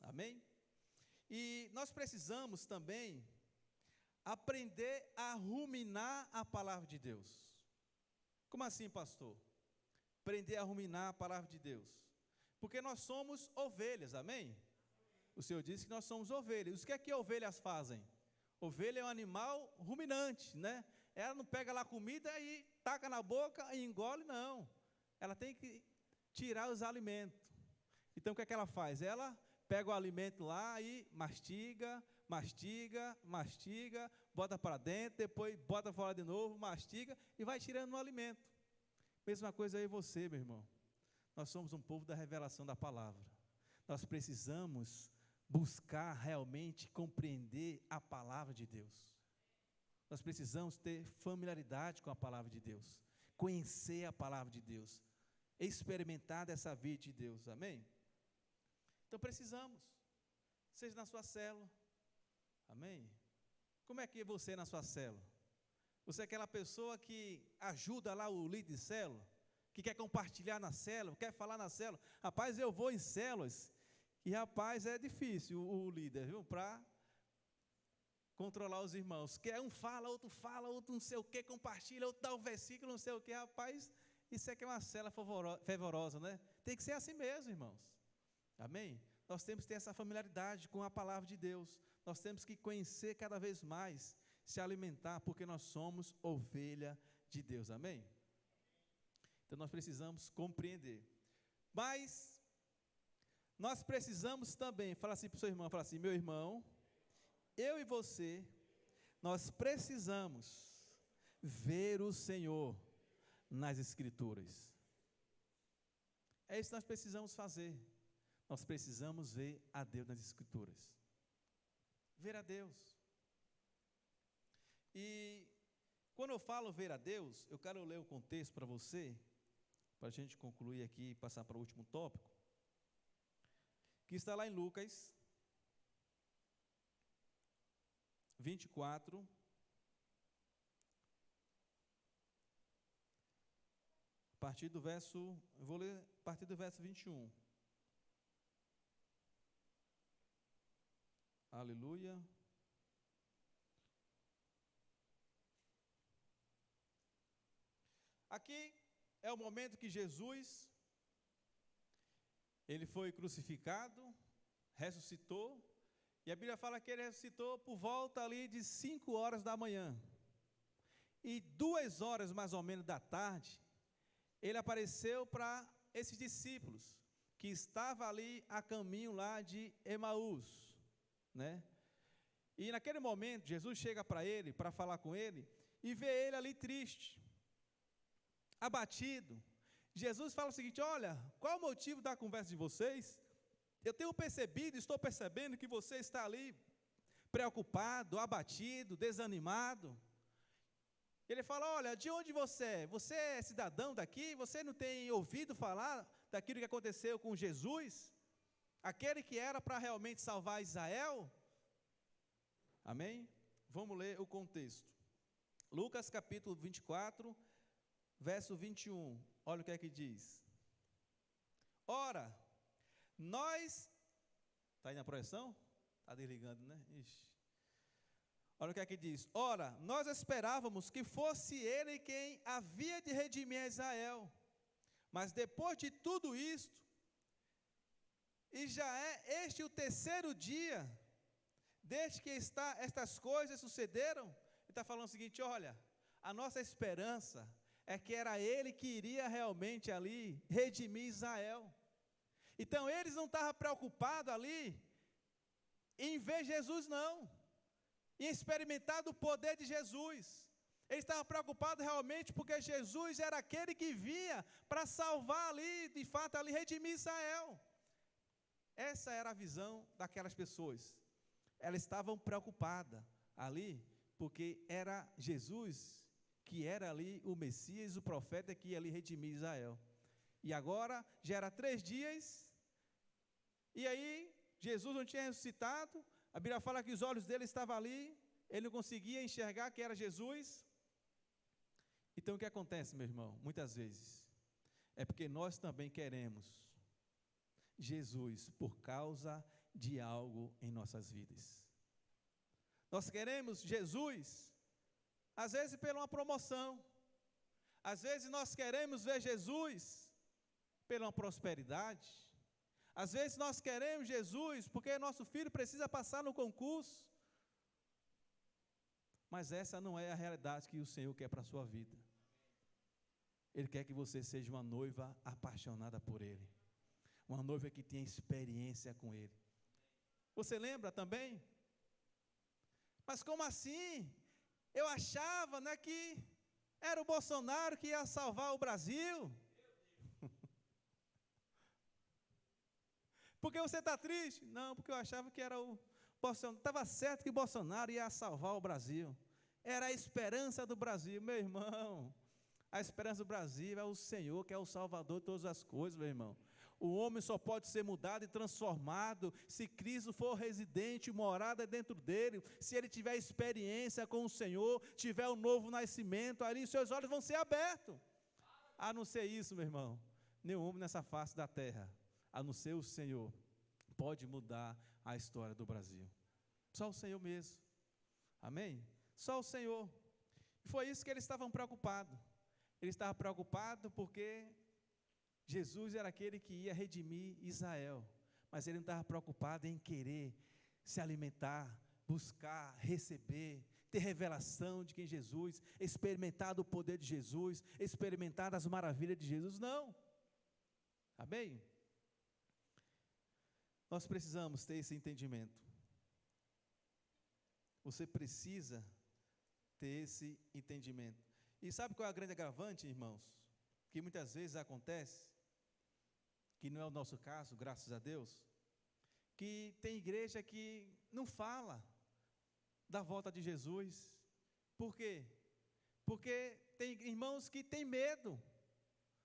S1: amém? E nós precisamos também aprender a ruminar a palavra de Deus. Como assim, pastor? Aprender a ruminar a palavra de Deus, porque nós somos ovelhas, amém? O Senhor disse que nós somos ovelhas. O que é que ovelhas fazem? Ovelha é um animal ruminante, né? Ela não pega lá a comida e taca na boca e engole, não. Ela tem que tirar os alimentos. Então, o que é que ela faz? Ela pega o alimento lá e mastiga, mastiga, mastiga, bota para dentro, depois bota fora de novo, mastiga e vai tirando o alimento. Mesma coisa aí você, meu irmão. Nós somos um povo da revelação da palavra. Nós precisamos buscar realmente compreender a palavra de Deus. Nós precisamos ter familiaridade com a palavra de Deus, conhecer a palavra de Deus, experimentar dessa vida de Deus, amém? Então precisamos, seja na sua célula, amém? Como é que é você na sua célula? Você é aquela pessoa que ajuda lá o líder de célula, que quer compartilhar na célula, quer falar na célula. Rapaz, eu vou em células, e rapaz, é difícil o líder, viu, para controlar os irmãos, que um fala, outro não sei o que, compartilha, outro dá um versículo, não sei o que, rapaz, isso aqui é uma célula fervorosa, né? Tem que ser assim mesmo, irmãos, amém? Nós temos que ter essa familiaridade com a palavra de Deus, nós temos que conhecer cada vez mais, se alimentar, porque nós somos ovelha de Deus, amém? Então nós precisamos compreender, mas nós precisamos também, fala assim para o seu irmão, fala assim, meu irmão, eu e você, nós precisamos ver o Senhor nas Escrituras. É isso que nós precisamos fazer. Nós precisamos ver a Deus nas Escrituras. Ver a Deus. E quando eu falo ver a Deus, eu quero ler o contexto para você, para a gente concluir aqui e passar para o último tópico, que está lá em Lucas 24, eu vou ler a partir do verso 21. Aleluia. Aqui é o momento que Jesus, ele foi crucificado, ressuscitou, e a Bíblia fala que ele ressuscitou por volta ali de 5 horas da manhã. E 2 horas mais ou menos da tarde, ele apareceu para esses discípulos, que estavam ali a caminho lá de Emaús, né? E naquele momento, Jesus chega para ele, para falar com ele, e vê ele ali triste, abatido. Jesus fala o seguinte, olha, qual é o motivo da conversa de vocês? Eu tenho percebido, estou percebendo que você está ali preocupado, abatido, desanimado. Ele fala, olha, de onde você é? Você é cidadão daqui? Você não tem ouvido falar daquilo que aconteceu com Jesus? Aquele que era para realmente salvar Israel? Amém? Vamos ler o contexto. Lucas capítulo 24, verso 21. Olha o que é que diz. Ora, nós... Está aí na projeção? Está desligando, né? Ixi. Olha o que é que diz. Ora, nós esperávamos que fosse ele quem havia de redimir a Israel. Mas depois de tudo isto, e já é este o 3º dia, desde que estas coisas sucederam, ele está falando o seguinte, olha, a nossa esperança é que era ele que iria realmente ali redimir Israel. Então eles não estavam preocupados ali em ver Jesus não, em experimentar do poder de Jesus. Eles estavam preocupados realmente porque Jesus era aquele que vinha para salvar ali, de fato ali redimir Israel. Essa era a visão daquelas pessoas. Elas estavam preocupadas ali porque era Jesus que era ali o Messias, o profeta que ia ali redimir Israel. E agora já era 3 dias, e aí Jesus não tinha ressuscitado, a Bíblia fala que os olhos dele estavam ali, ele não conseguia enxergar que era Jesus. Então o que acontece, meu irmão? Muitas vezes, é porque nós também queremos Jesus por causa de algo em nossas vidas. Nós queremos Jesus, às vezes por uma promoção, às vezes nós queremos ver Jesus pela uma prosperidade, às vezes nós queremos Jesus porque nosso filho precisa passar no concurso, Mas essa não é a realidade que o Senhor quer para a sua vida. Ele quer que você seja uma noiva apaixonada por Ele, uma noiva que tenha experiência com Ele. Você lembra também? Mas como assim? Eu achava, né, que era o Bolsonaro que ia salvar o Brasil. Por que você está triste? Não, porque eu achava que era o Bolsonaro. Estava certo que Bolsonaro ia salvar o Brasil. Era a esperança do Brasil, meu irmão. A esperança do Brasil é o Senhor, que é o Salvador de todas as coisas, meu irmão. O homem só pode ser mudado e transformado se Cristo for residente, morada dentro dele, se ele tiver experiência com o Senhor, tiver um novo nascimento, ali seus olhos vão ser abertos. A não ser isso, meu irmão, nenhum homem nessa face da terra, a não ser o Senhor, pode mudar a história do Brasil. Só o Senhor mesmo. Amém? Só o Senhor. E foi isso que eles estavam preocupados. Eles estavam preocupados porque Jesus era aquele que ia redimir Israel, mas ele não estava preocupado em querer se alimentar, buscar, receber, ter revelação de quem Jesus, experimentar do poder de Jesus, experimentar das maravilhas de Jesus, não. Amém? Nós precisamos ter esse entendimento. Você precisa ter esse entendimento. E sabe qual é a grande agravante, irmãos? Que muitas vezes acontece, que não é o nosso caso, graças a Deus, que tem igreja que não fala da volta de Jesus. Por quê? Porque tem irmãos que têm medo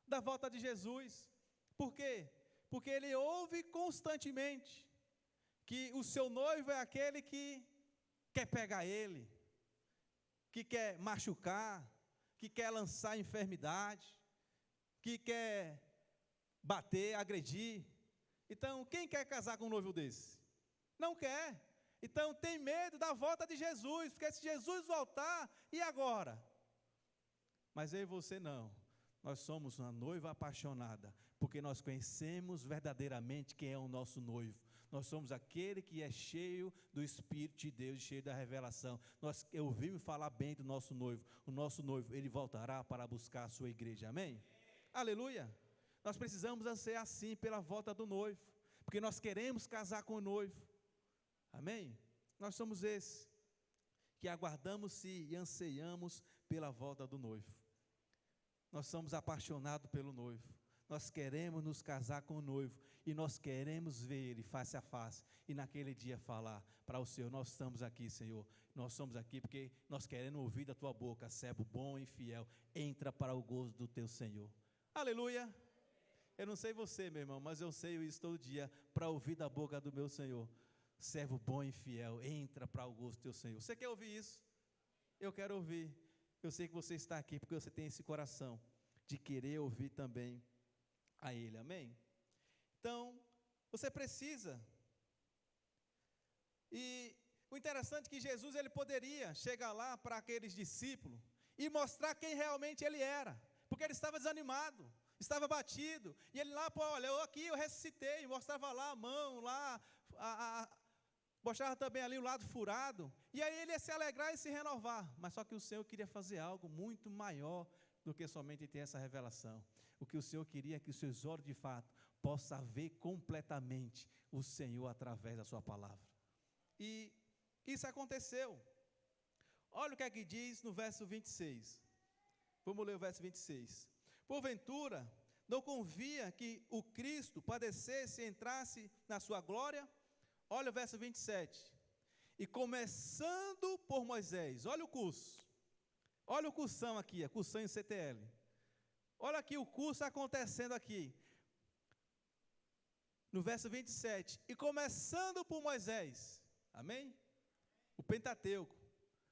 S1: da volta de Jesus. Por quê? Porque ele ouve constantemente que o seu noivo é aquele que quer pegar ele, que quer machucar, que quer lançar enfermidade, que quer bater, agredir. Então, quem quer casar com um noivo desse? Não quer. Então, tem medo da volta de Jesus, porque se Jesus voltar, e agora? Mas eu e você não. Nós somos uma noiva apaixonada, porque nós conhecemos verdadeiramente quem é o nosso noivo. Nós somos aquele que é cheio do Espírito de Deus, cheio da revelação. Nós ouvimos falar bem do nosso noivo. O nosso noivo, ele voltará para buscar a sua igreja. Amém? Aleluia! Nós precisamos ser assim pela volta do noivo, porque nós queremos casar com o noivo. Amém? Nós somos esses que aguardamos-se e anseiamos pela volta do noivo. Nós somos apaixonados pelo noivo. Nós queremos nos casar com o noivo e nós queremos ver ele face a face e naquele dia falar para o Senhor: nós estamos aqui, Senhor, nós somos aqui porque nós queremos ouvir da tua boca, servo bom e fiel, entra para o gozo do teu Senhor. Aleluia! Eu não sei você, meu irmão, mas eu sei isso todo dia, para ouvir da boca do meu Senhor: servo bom e fiel, entra para o gozo do teu Senhor. Você quer ouvir isso? Eu quero ouvir. Eu sei que você está aqui porque você tem esse coração de querer ouvir também a Ele, amém? Então, você precisa. E o interessante é que Jesus, ele poderia chegar lá para aqueles discípulos e mostrar quem realmente ele era, porque ele estava desanimado, estava batido, e ele lá, pô, olha, eu ressuscitei, mostrava lá a mão, lá, mostrava também ali o lado furado, e aí ele ia se alegrar e se renovar, mas só que o Senhor queria fazer algo muito maior do que somente ter essa revelação. O que o Senhor queria é que os seus olhos de fato possam ver completamente o Senhor através da sua palavra. E isso aconteceu. Olha o que é que diz no verso 26. Vamos ler o verso 26. Porventura, não convia que o Cristo padecesse e entrasse na sua glória? Olha o verso 27. E começando por Moisés, olha o curso. Olha o cursão aqui, a cursão em CTL. Olha aqui o curso acontecendo aqui. No verso 27. E começando por Moisés. Amém? O Pentateuco.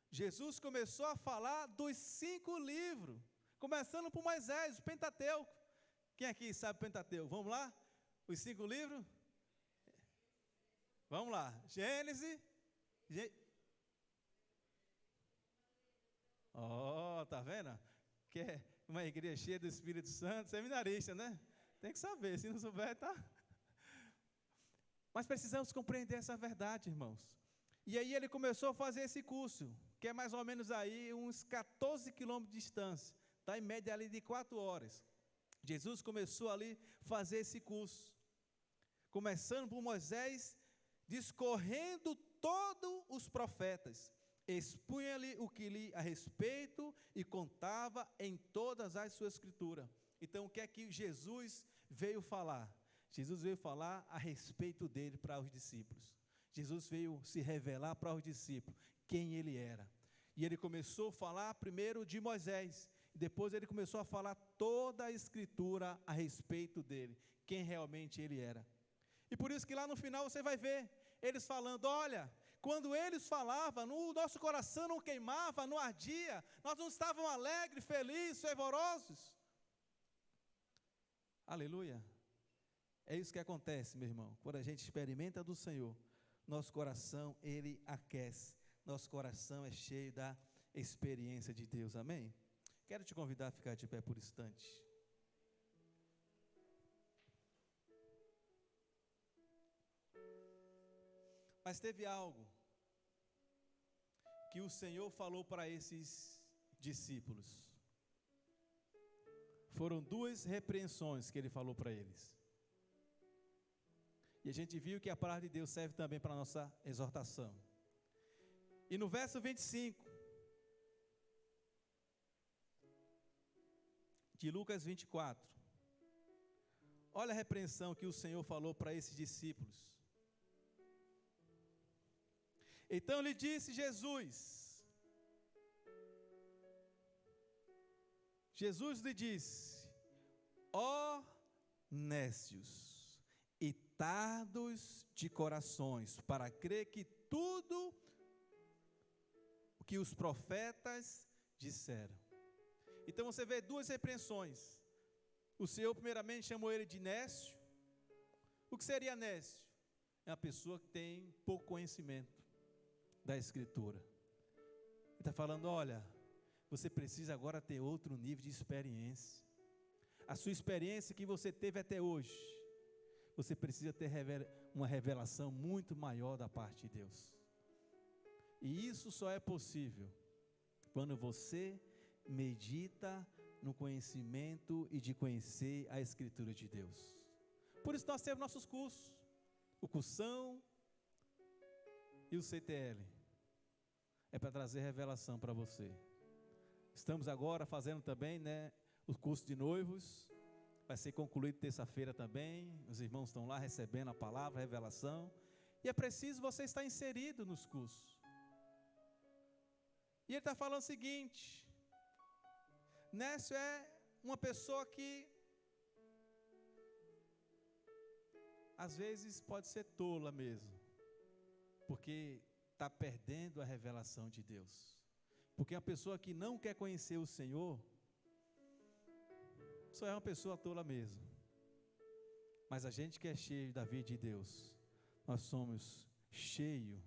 S1: Jesus começou a falar dos 5 livros. Começando por Moisés, o Pentateuco. Quem aqui sabe o Pentateuco? Vamos lá? Os 5 livros? Vamos lá. Gênesis. Tá vendo? Que é uma igreja cheia do Espírito Santo, seminarista, né? Tem que saber, se não souber, tá? Mas precisamos compreender essa verdade, irmãos. E aí ele começou a fazer esse curso, que é mais ou menos aí uns 14 quilômetros de distância, está em média ali de 4 horas. Jesus começou ali a fazer esse curso, começando por Moisés, discorrendo todos os profetas, expunha-lhe o que li a respeito e contava em todas as suas escrituras. Então, o que é que Jesus veio falar? Jesus veio falar a respeito dele para os discípulos. Jesus veio se revelar para os discípulos quem ele era. E ele começou a falar primeiro de Moisés, depois ele começou a falar toda a escritura a respeito dele, quem realmente ele era. E por isso que lá no final você vai ver eles falando, olha, quando eles falavam, o nosso coração não queimava, não ardia, nós não estávamos alegres, felizes, fervorosos. Aleluia. É isso que acontece, meu irmão, quando a gente experimenta do Senhor, nosso coração, ele aquece, nosso coração é cheio da experiência de Deus, amém? Quero te convidar a ficar de pé por instante. Mas teve algo que o Senhor falou para esses discípulos. Foram 2 repreensões que ele falou para eles. E a gente viu que a palavra de Deus serve também para a nossa exortação. E no verso 25 de Lucas 24, olha a repreensão que o Senhor falou para esses discípulos. Então lhe disse Jesus lhe disse, ó nécios e tardos de corações, para crer que tudo o que os profetas disseram. Então você vê 2 repreensões. O Senhor primeiramente chamou ele de nécio. O que seria nécio? É uma pessoa que tem pouco conhecimento da Escritura. Ele está falando, olha, você precisa agora ter outro nível de experiência. A sua experiência que você teve até hoje, você precisa ter uma revelação muito maior da parte de Deus. E isso só é possível quando você medita no conhecimento e de conhecer a Escritura de Deus. Por isso nós temos nossos cursos, o Cursão e o CTL. É para trazer revelação para você. Estamos agora fazendo também, o curso de noivos. Vai ser concluído terça-feira também. Os irmãos estão lá recebendo a palavra, a revelação. E é preciso você estar inserido nos cursos. E ele está falando o seguinte: nécio é uma pessoa que às vezes pode ser tola mesmo, porque está perdendo a revelação de Deus. Porque a pessoa que não quer conhecer o Senhor só é uma pessoa tola mesmo. Mas a gente que é cheio da vida de Deus, nós somos cheios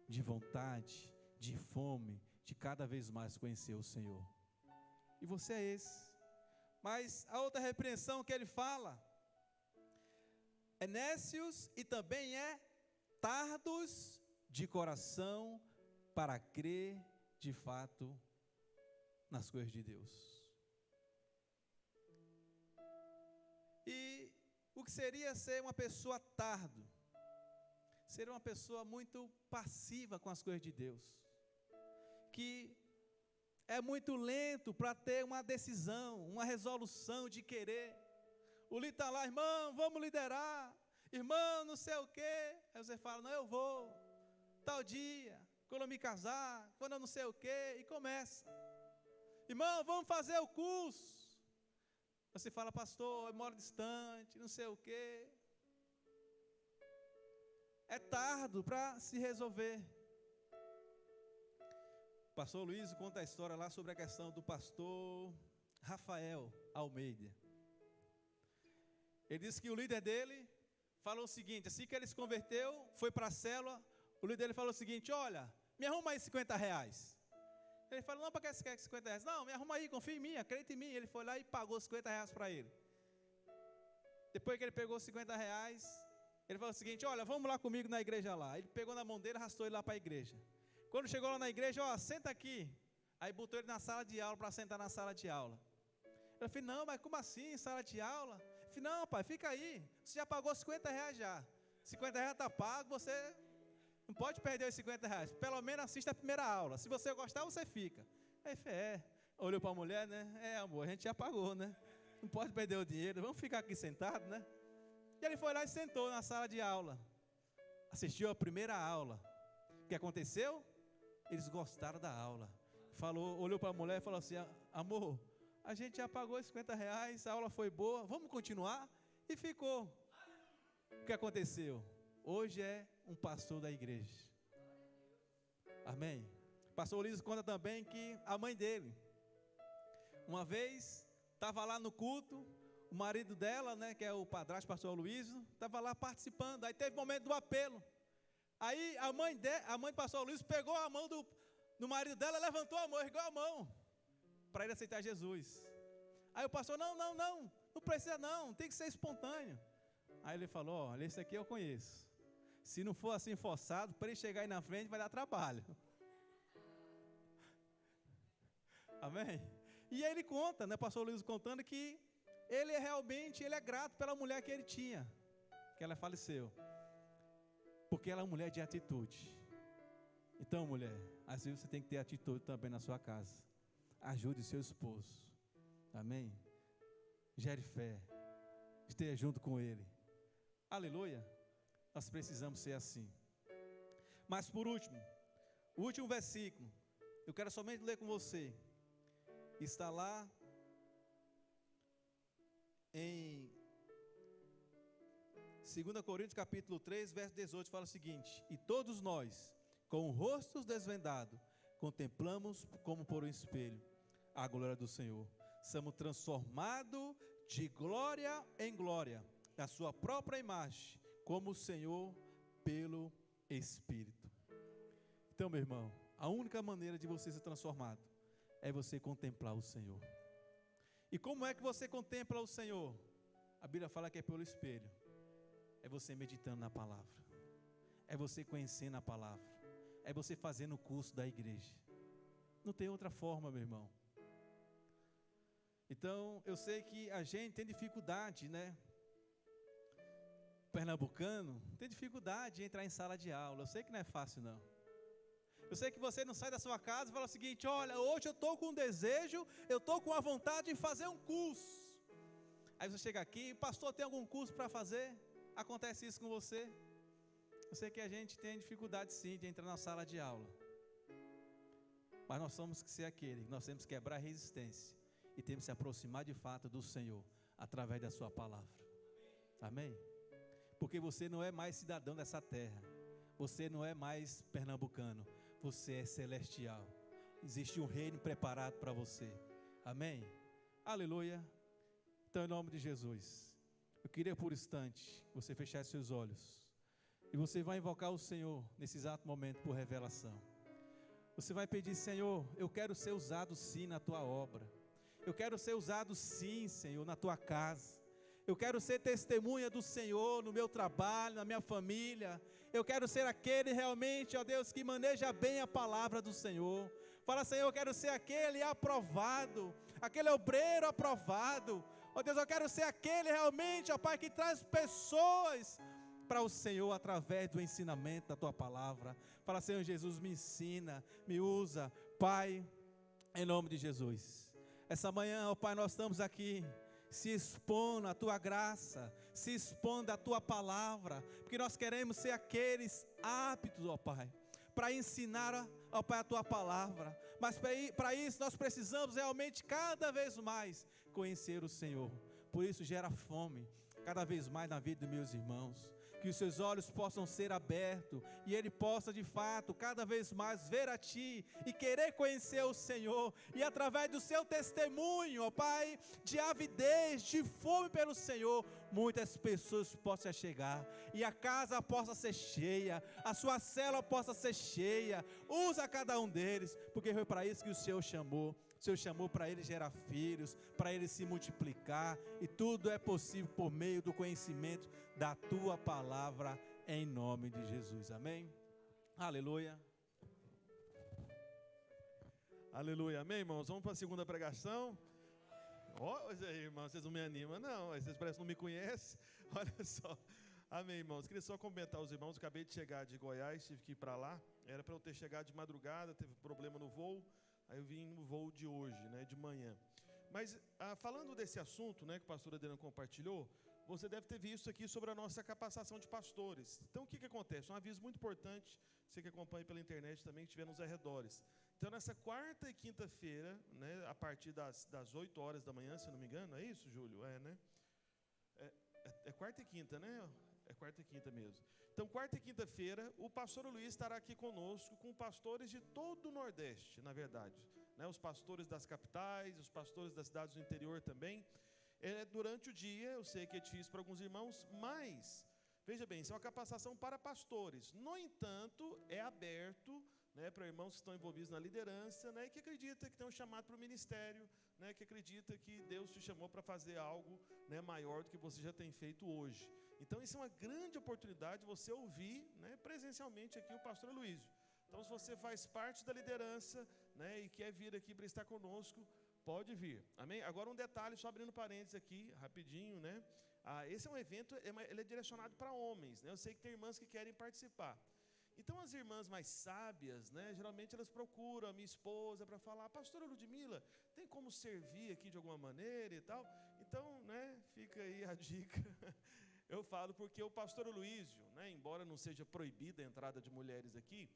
S1: de vontade, de fome, de cada vez mais conhecer o Senhor. E você é esse. Mas a outra repreensão que ele fala é nécios e também é tardos de coração para crer de fato nas coisas de Deus. E o que seria ser uma pessoa tardo? Seria uma pessoa muito passiva com as coisas de Deus, que é muito lento para ter uma decisão, uma resolução de querer. O líder está lá, irmão, vamos liderar, irmão, não sei o quê. Aí você fala, não, eu vou, tal dia, quando eu me casar, quando eu não sei o quê, e começa. Irmão, vamos fazer o curso. Você fala, pastor, eu moro distante, não sei o quê. É tardo para se resolver. O pastor Luiz conta a história lá sobre a questão do pastor Rafael Almeida. Ele disse que o líder dele falou o seguinte, assim que ele se converteu, foi para a célula, o líder dele falou o seguinte, olha, me arruma aí R$50. Ele falou, não, para que você quer R$50? Não, me arruma aí, confia em mim, acredita em mim. Ele foi lá e pagou R$50 para ele. Depois que ele pegou R$50, Ele falou o seguinte: olha, vamos lá comigo na igreja lá. Ele pegou na mão dele, arrastou ele lá para a igreja. Quando chegou lá na igreja, ó, senta aqui. Aí botou ele na sala de aula, para sentar na sala de aula. Eu falei: não, mas como assim, sala de aula? Eu falei: não, pai, fica aí. Você já pagou R$50 já. R$50 está pago, você não pode perder os R$50. Pelo menos assista a primeira aula. Se você gostar, você fica. Aí falei: olhou para a mulher, né? Amor, a gente já pagou, né? Não pode perder o dinheiro, vamos ficar aqui sentado, né? E ele foi lá e sentou na sala de aula. Assistiu a primeira aula. O que aconteceu? Eles gostaram da aula. Olhou para a mulher e falou assim: amor, a gente já pagou R$50, a aula foi boa, vamos continuar? E ficou. O que aconteceu? Hoje é um pastor da igreja. Amém? O pastor Ulisses conta também que a mãe dele, uma vez, estava lá no culto, o marido dela, né, que é o padrasto, pastor Aloysio, estava lá participando. Aí teve o momento do apelo. Aí a mãe do pastor Aloysio pegou a mão do marido dela, levantou a mão, ergueu a mão, para ele aceitar Jesus. Aí o pastor: não precisa não, tem que ser espontâneo. Aí ele falou: olha, esse aqui eu conheço. Se não for assim forçado, para ele chegar aí na frente vai dar trabalho. Amém? E aí ele conta, né, pastor Luiz contando que ele é grato pela mulher que ele tinha, que ela faleceu, porque ela é uma mulher de atitude. Então, mulher, às vezes você tem que ter atitude também na sua casa. Ajude o seu esposo. Amém? Gere fé. Esteja junto com ele. Aleluia. Nós precisamos ser assim. Mas por último, o último versículo, eu quero somente ler com você. Está lá em 2 Coríntios capítulo 3, verso 18, fala o seguinte: e todos nós, com rostos desvendados, contemplamos como por um espelho a glória do Senhor. Somos transformados de glória em glória, na sua própria imagem, como o Senhor pelo Espírito. Então, meu irmão, a única maneira de você ser transformado é você contemplar o Senhor. E como é que você contempla o Senhor? A Bíblia fala que é pelo espelho. É você meditando na palavra. É você conhecendo a palavra. É você fazendo o curso da igreja. Não tem outra forma, meu irmão. Então, eu sei que a gente tem dificuldade, né? Pernambucano tem dificuldade de entrar em sala de aula. Eu sei que não é fácil, não. Eu sei que você não sai da sua casa e fala o seguinte: olha, hoje eu estou com um desejo, eu estou com a vontade de fazer um curso. Aí você chega aqui: pastor, tem algum curso para fazer? Acontece isso com você? Eu sei que a gente tem dificuldade sim de entrar na sala de aula. Mas nós temos que ser aquele, nós temos que quebrar a resistência. E temos que se aproximar de fato do Senhor, através da sua palavra. Amém? Porque você não é mais cidadão dessa terra. Você não é mais pernambucano. Você é celestial. Existe um reino preparado para você. Amém? Aleluia. Então, em nome de Jesus, eu queria por um instante você fechar seus olhos. E você vai invocar o Senhor nesse exato momento por revelação. Você vai pedir: Senhor, eu quero ser usado sim na tua obra. Eu quero ser usado sim, Senhor, na tua casa. Eu quero ser testemunha do Senhor no meu trabalho, na minha família. Eu quero ser aquele realmente, ó Deus, que maneja bem a palavra do Senhor. Fala: Senhor, eu quero ser aquele aprovado, aquele obreiro aprovado. Ó Deus, eu quero ser aquele realmente, ó Pai, que traz pessoas para o Senhor através do ensinamento da tua palavra. Fala: Senhor Jesus, me ensina, me usa, Pai, em nome de Jesus. Essa manhã, ó Pai, nós estamos aqui se expondo à tua graça, se expondo à tua palavra, porque nós queremos ser aqueles aptos, ó Pai, para ensinar, ó Pai, a tua palavra. Mas para isso nós precisamos realmente cada vez mais conhecer o Senhor. Por isso gera fome cada vez mais na vida dos meus irmãos. Que os seus olhos possam ser abertos e ele possa de fato cada vez mais ver a ti e querer conhecer o Senhor, e através do seu testemunho, ó Pai, de avidez, de fome pelo Senhor, muitas pessoas possam chegar e a casa possa ser cheia, a sua célula possa ser cheia. Usa cada um deles, porque foi para isso que o Senhor chamou. o Senhor chamou para ele gerar filhos, para ele se multiplicar, e tudo é possível por meio do conhecimento da tua palavra, em nome de Jesus, amém? Aleluia. Aleluia, amém, irmãos? Vamos para a segunda pregação. Olha aí, irmãos, vocês não me animam, não, vocês parecem que não me conhecem, olha só. Amém, irmãos, queria só comentar aos irmãos, acabei de chegar de Goiás, tive que ir para lá, era para eu ter chegado de madrugada, teve problema no voo, aí eu vim no voo de hoje, né, de manhã. Mas, falando desse assunto, né, que o pastor Adriano compartilhou, você deve ter visto aqui sobre a nossa capacitação de pastores. Então, o que acontece? Um aviso muito importante, você que acompanha pela internet também, que estiver nos arredores. Então, nessa quarta e quinta-feira, né, a partir das 8 horas da manhã, se não me engano, é isso, Júlio? É, né? É quarta e quinta, né? É quarta e quinta mesmo. Então, quarta e quinta-feira, o pastor Luiz estará aqui conosco, com pastores de todo o Nordeste, na verdade. Né, os pastores das capitais, os pastores das cidades do interior também. Durante o dia, eu sei que é difícil para alguns irmãos, mas, veja bem, isso é uma capacitação para pastores. No entanto, é aberto, né, para irmãos que estão envolvidos na liderança, né, que acredita que tem um chamado para o ministério, né, que acredita que Deus te chamou para fazer algo, né, maior do que você já tem feito hoje. Então, isso é uma grande oportunidade de você ouvir, né, presencialmente aqui o pastor Aloísio. Então, se você faz parte da liderança, né, e quer vir aqui para estar conosco, pode vir, amém? Agora um detalhe, só abrindo parênteses aqui, rapidinho, né? Esse é um evento, ele é direcionado para homens, né? Eu sei que tem irmãs que querem participar. Então as irmãs mais sábias, né? Geralmente elas procuram a minha esposa para falar, pastora Ludmila, tem como servir aqui de alguma maneira e tal? Então, né? Fica aí a dica. Eu falo porque o pastor Aloísio, né? Embora não seja proibida a entrada de mulheres aqui,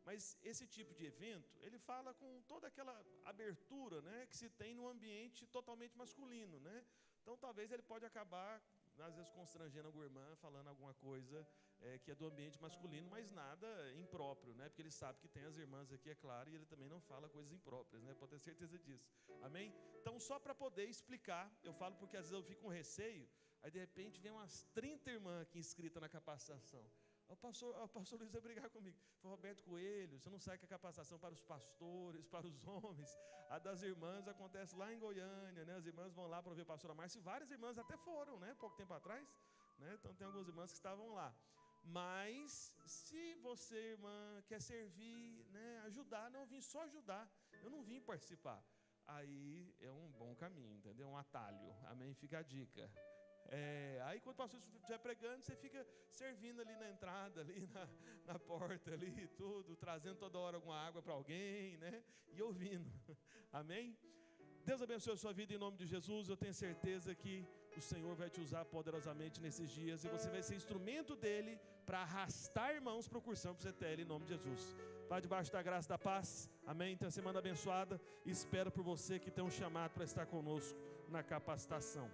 S1: mas esse tipo de evento, ele fala com toda aquela abertura, né, que se tem num ambiente totalmente masculino, né? Então, talvez ele pode acabar, às vezes, constrangendo alguma irmã, falando alguma coisa que é do ambiente masculino, mas nada impróprio, né? Porque ele sabe que tem as irmãs aqui, é claro, e ele também não fala coisas impróprias, né? Pode ter certeza disso, amém? Então, só para poder explicar, eu falo porque às vezes eu fico com receio, aí de repente vem umas 30 irmãs aqui inscritas na capacitação. O pastor Luiz vai brigar comigo. Foi Roberto Coelho, você não sabe que a capacitação para os pastores, para os homens, a das irmãs acontece lá em Goiânia, né? As irmãs vão lá para ver a pastora Márcia, e várias irmãs até foram, né? Pouco tempo atrás, né? Então tem algumas irmãs que estavam lá. Mas, se você, irmã, quer servir, né? Ajudar, não, eu vim só ajudar, eu não vim participar. Aí é um bom caminho, entendeu? Um atalho, amém? Fica a dica. Aí quando o pastor estiver pregando, você fica servindo ali na entrada, ali na porta, ali e tudo, trazendo toda hora alguma água para alguém, né? E ouvindo, amém? Deus abençoe a sua vida em nome de Jesus. Eu tenho certeza que o Senhor vai te usar poderosamente nesses dias, e você vai ser instrumento dele para arrastar irmãos para o cursão para o CTL em nome de Jesus. Vá debaixo da graça da paz, amém? Então, semana abençoada, e espero por você que tem um chamado para estar conosco na capacitação.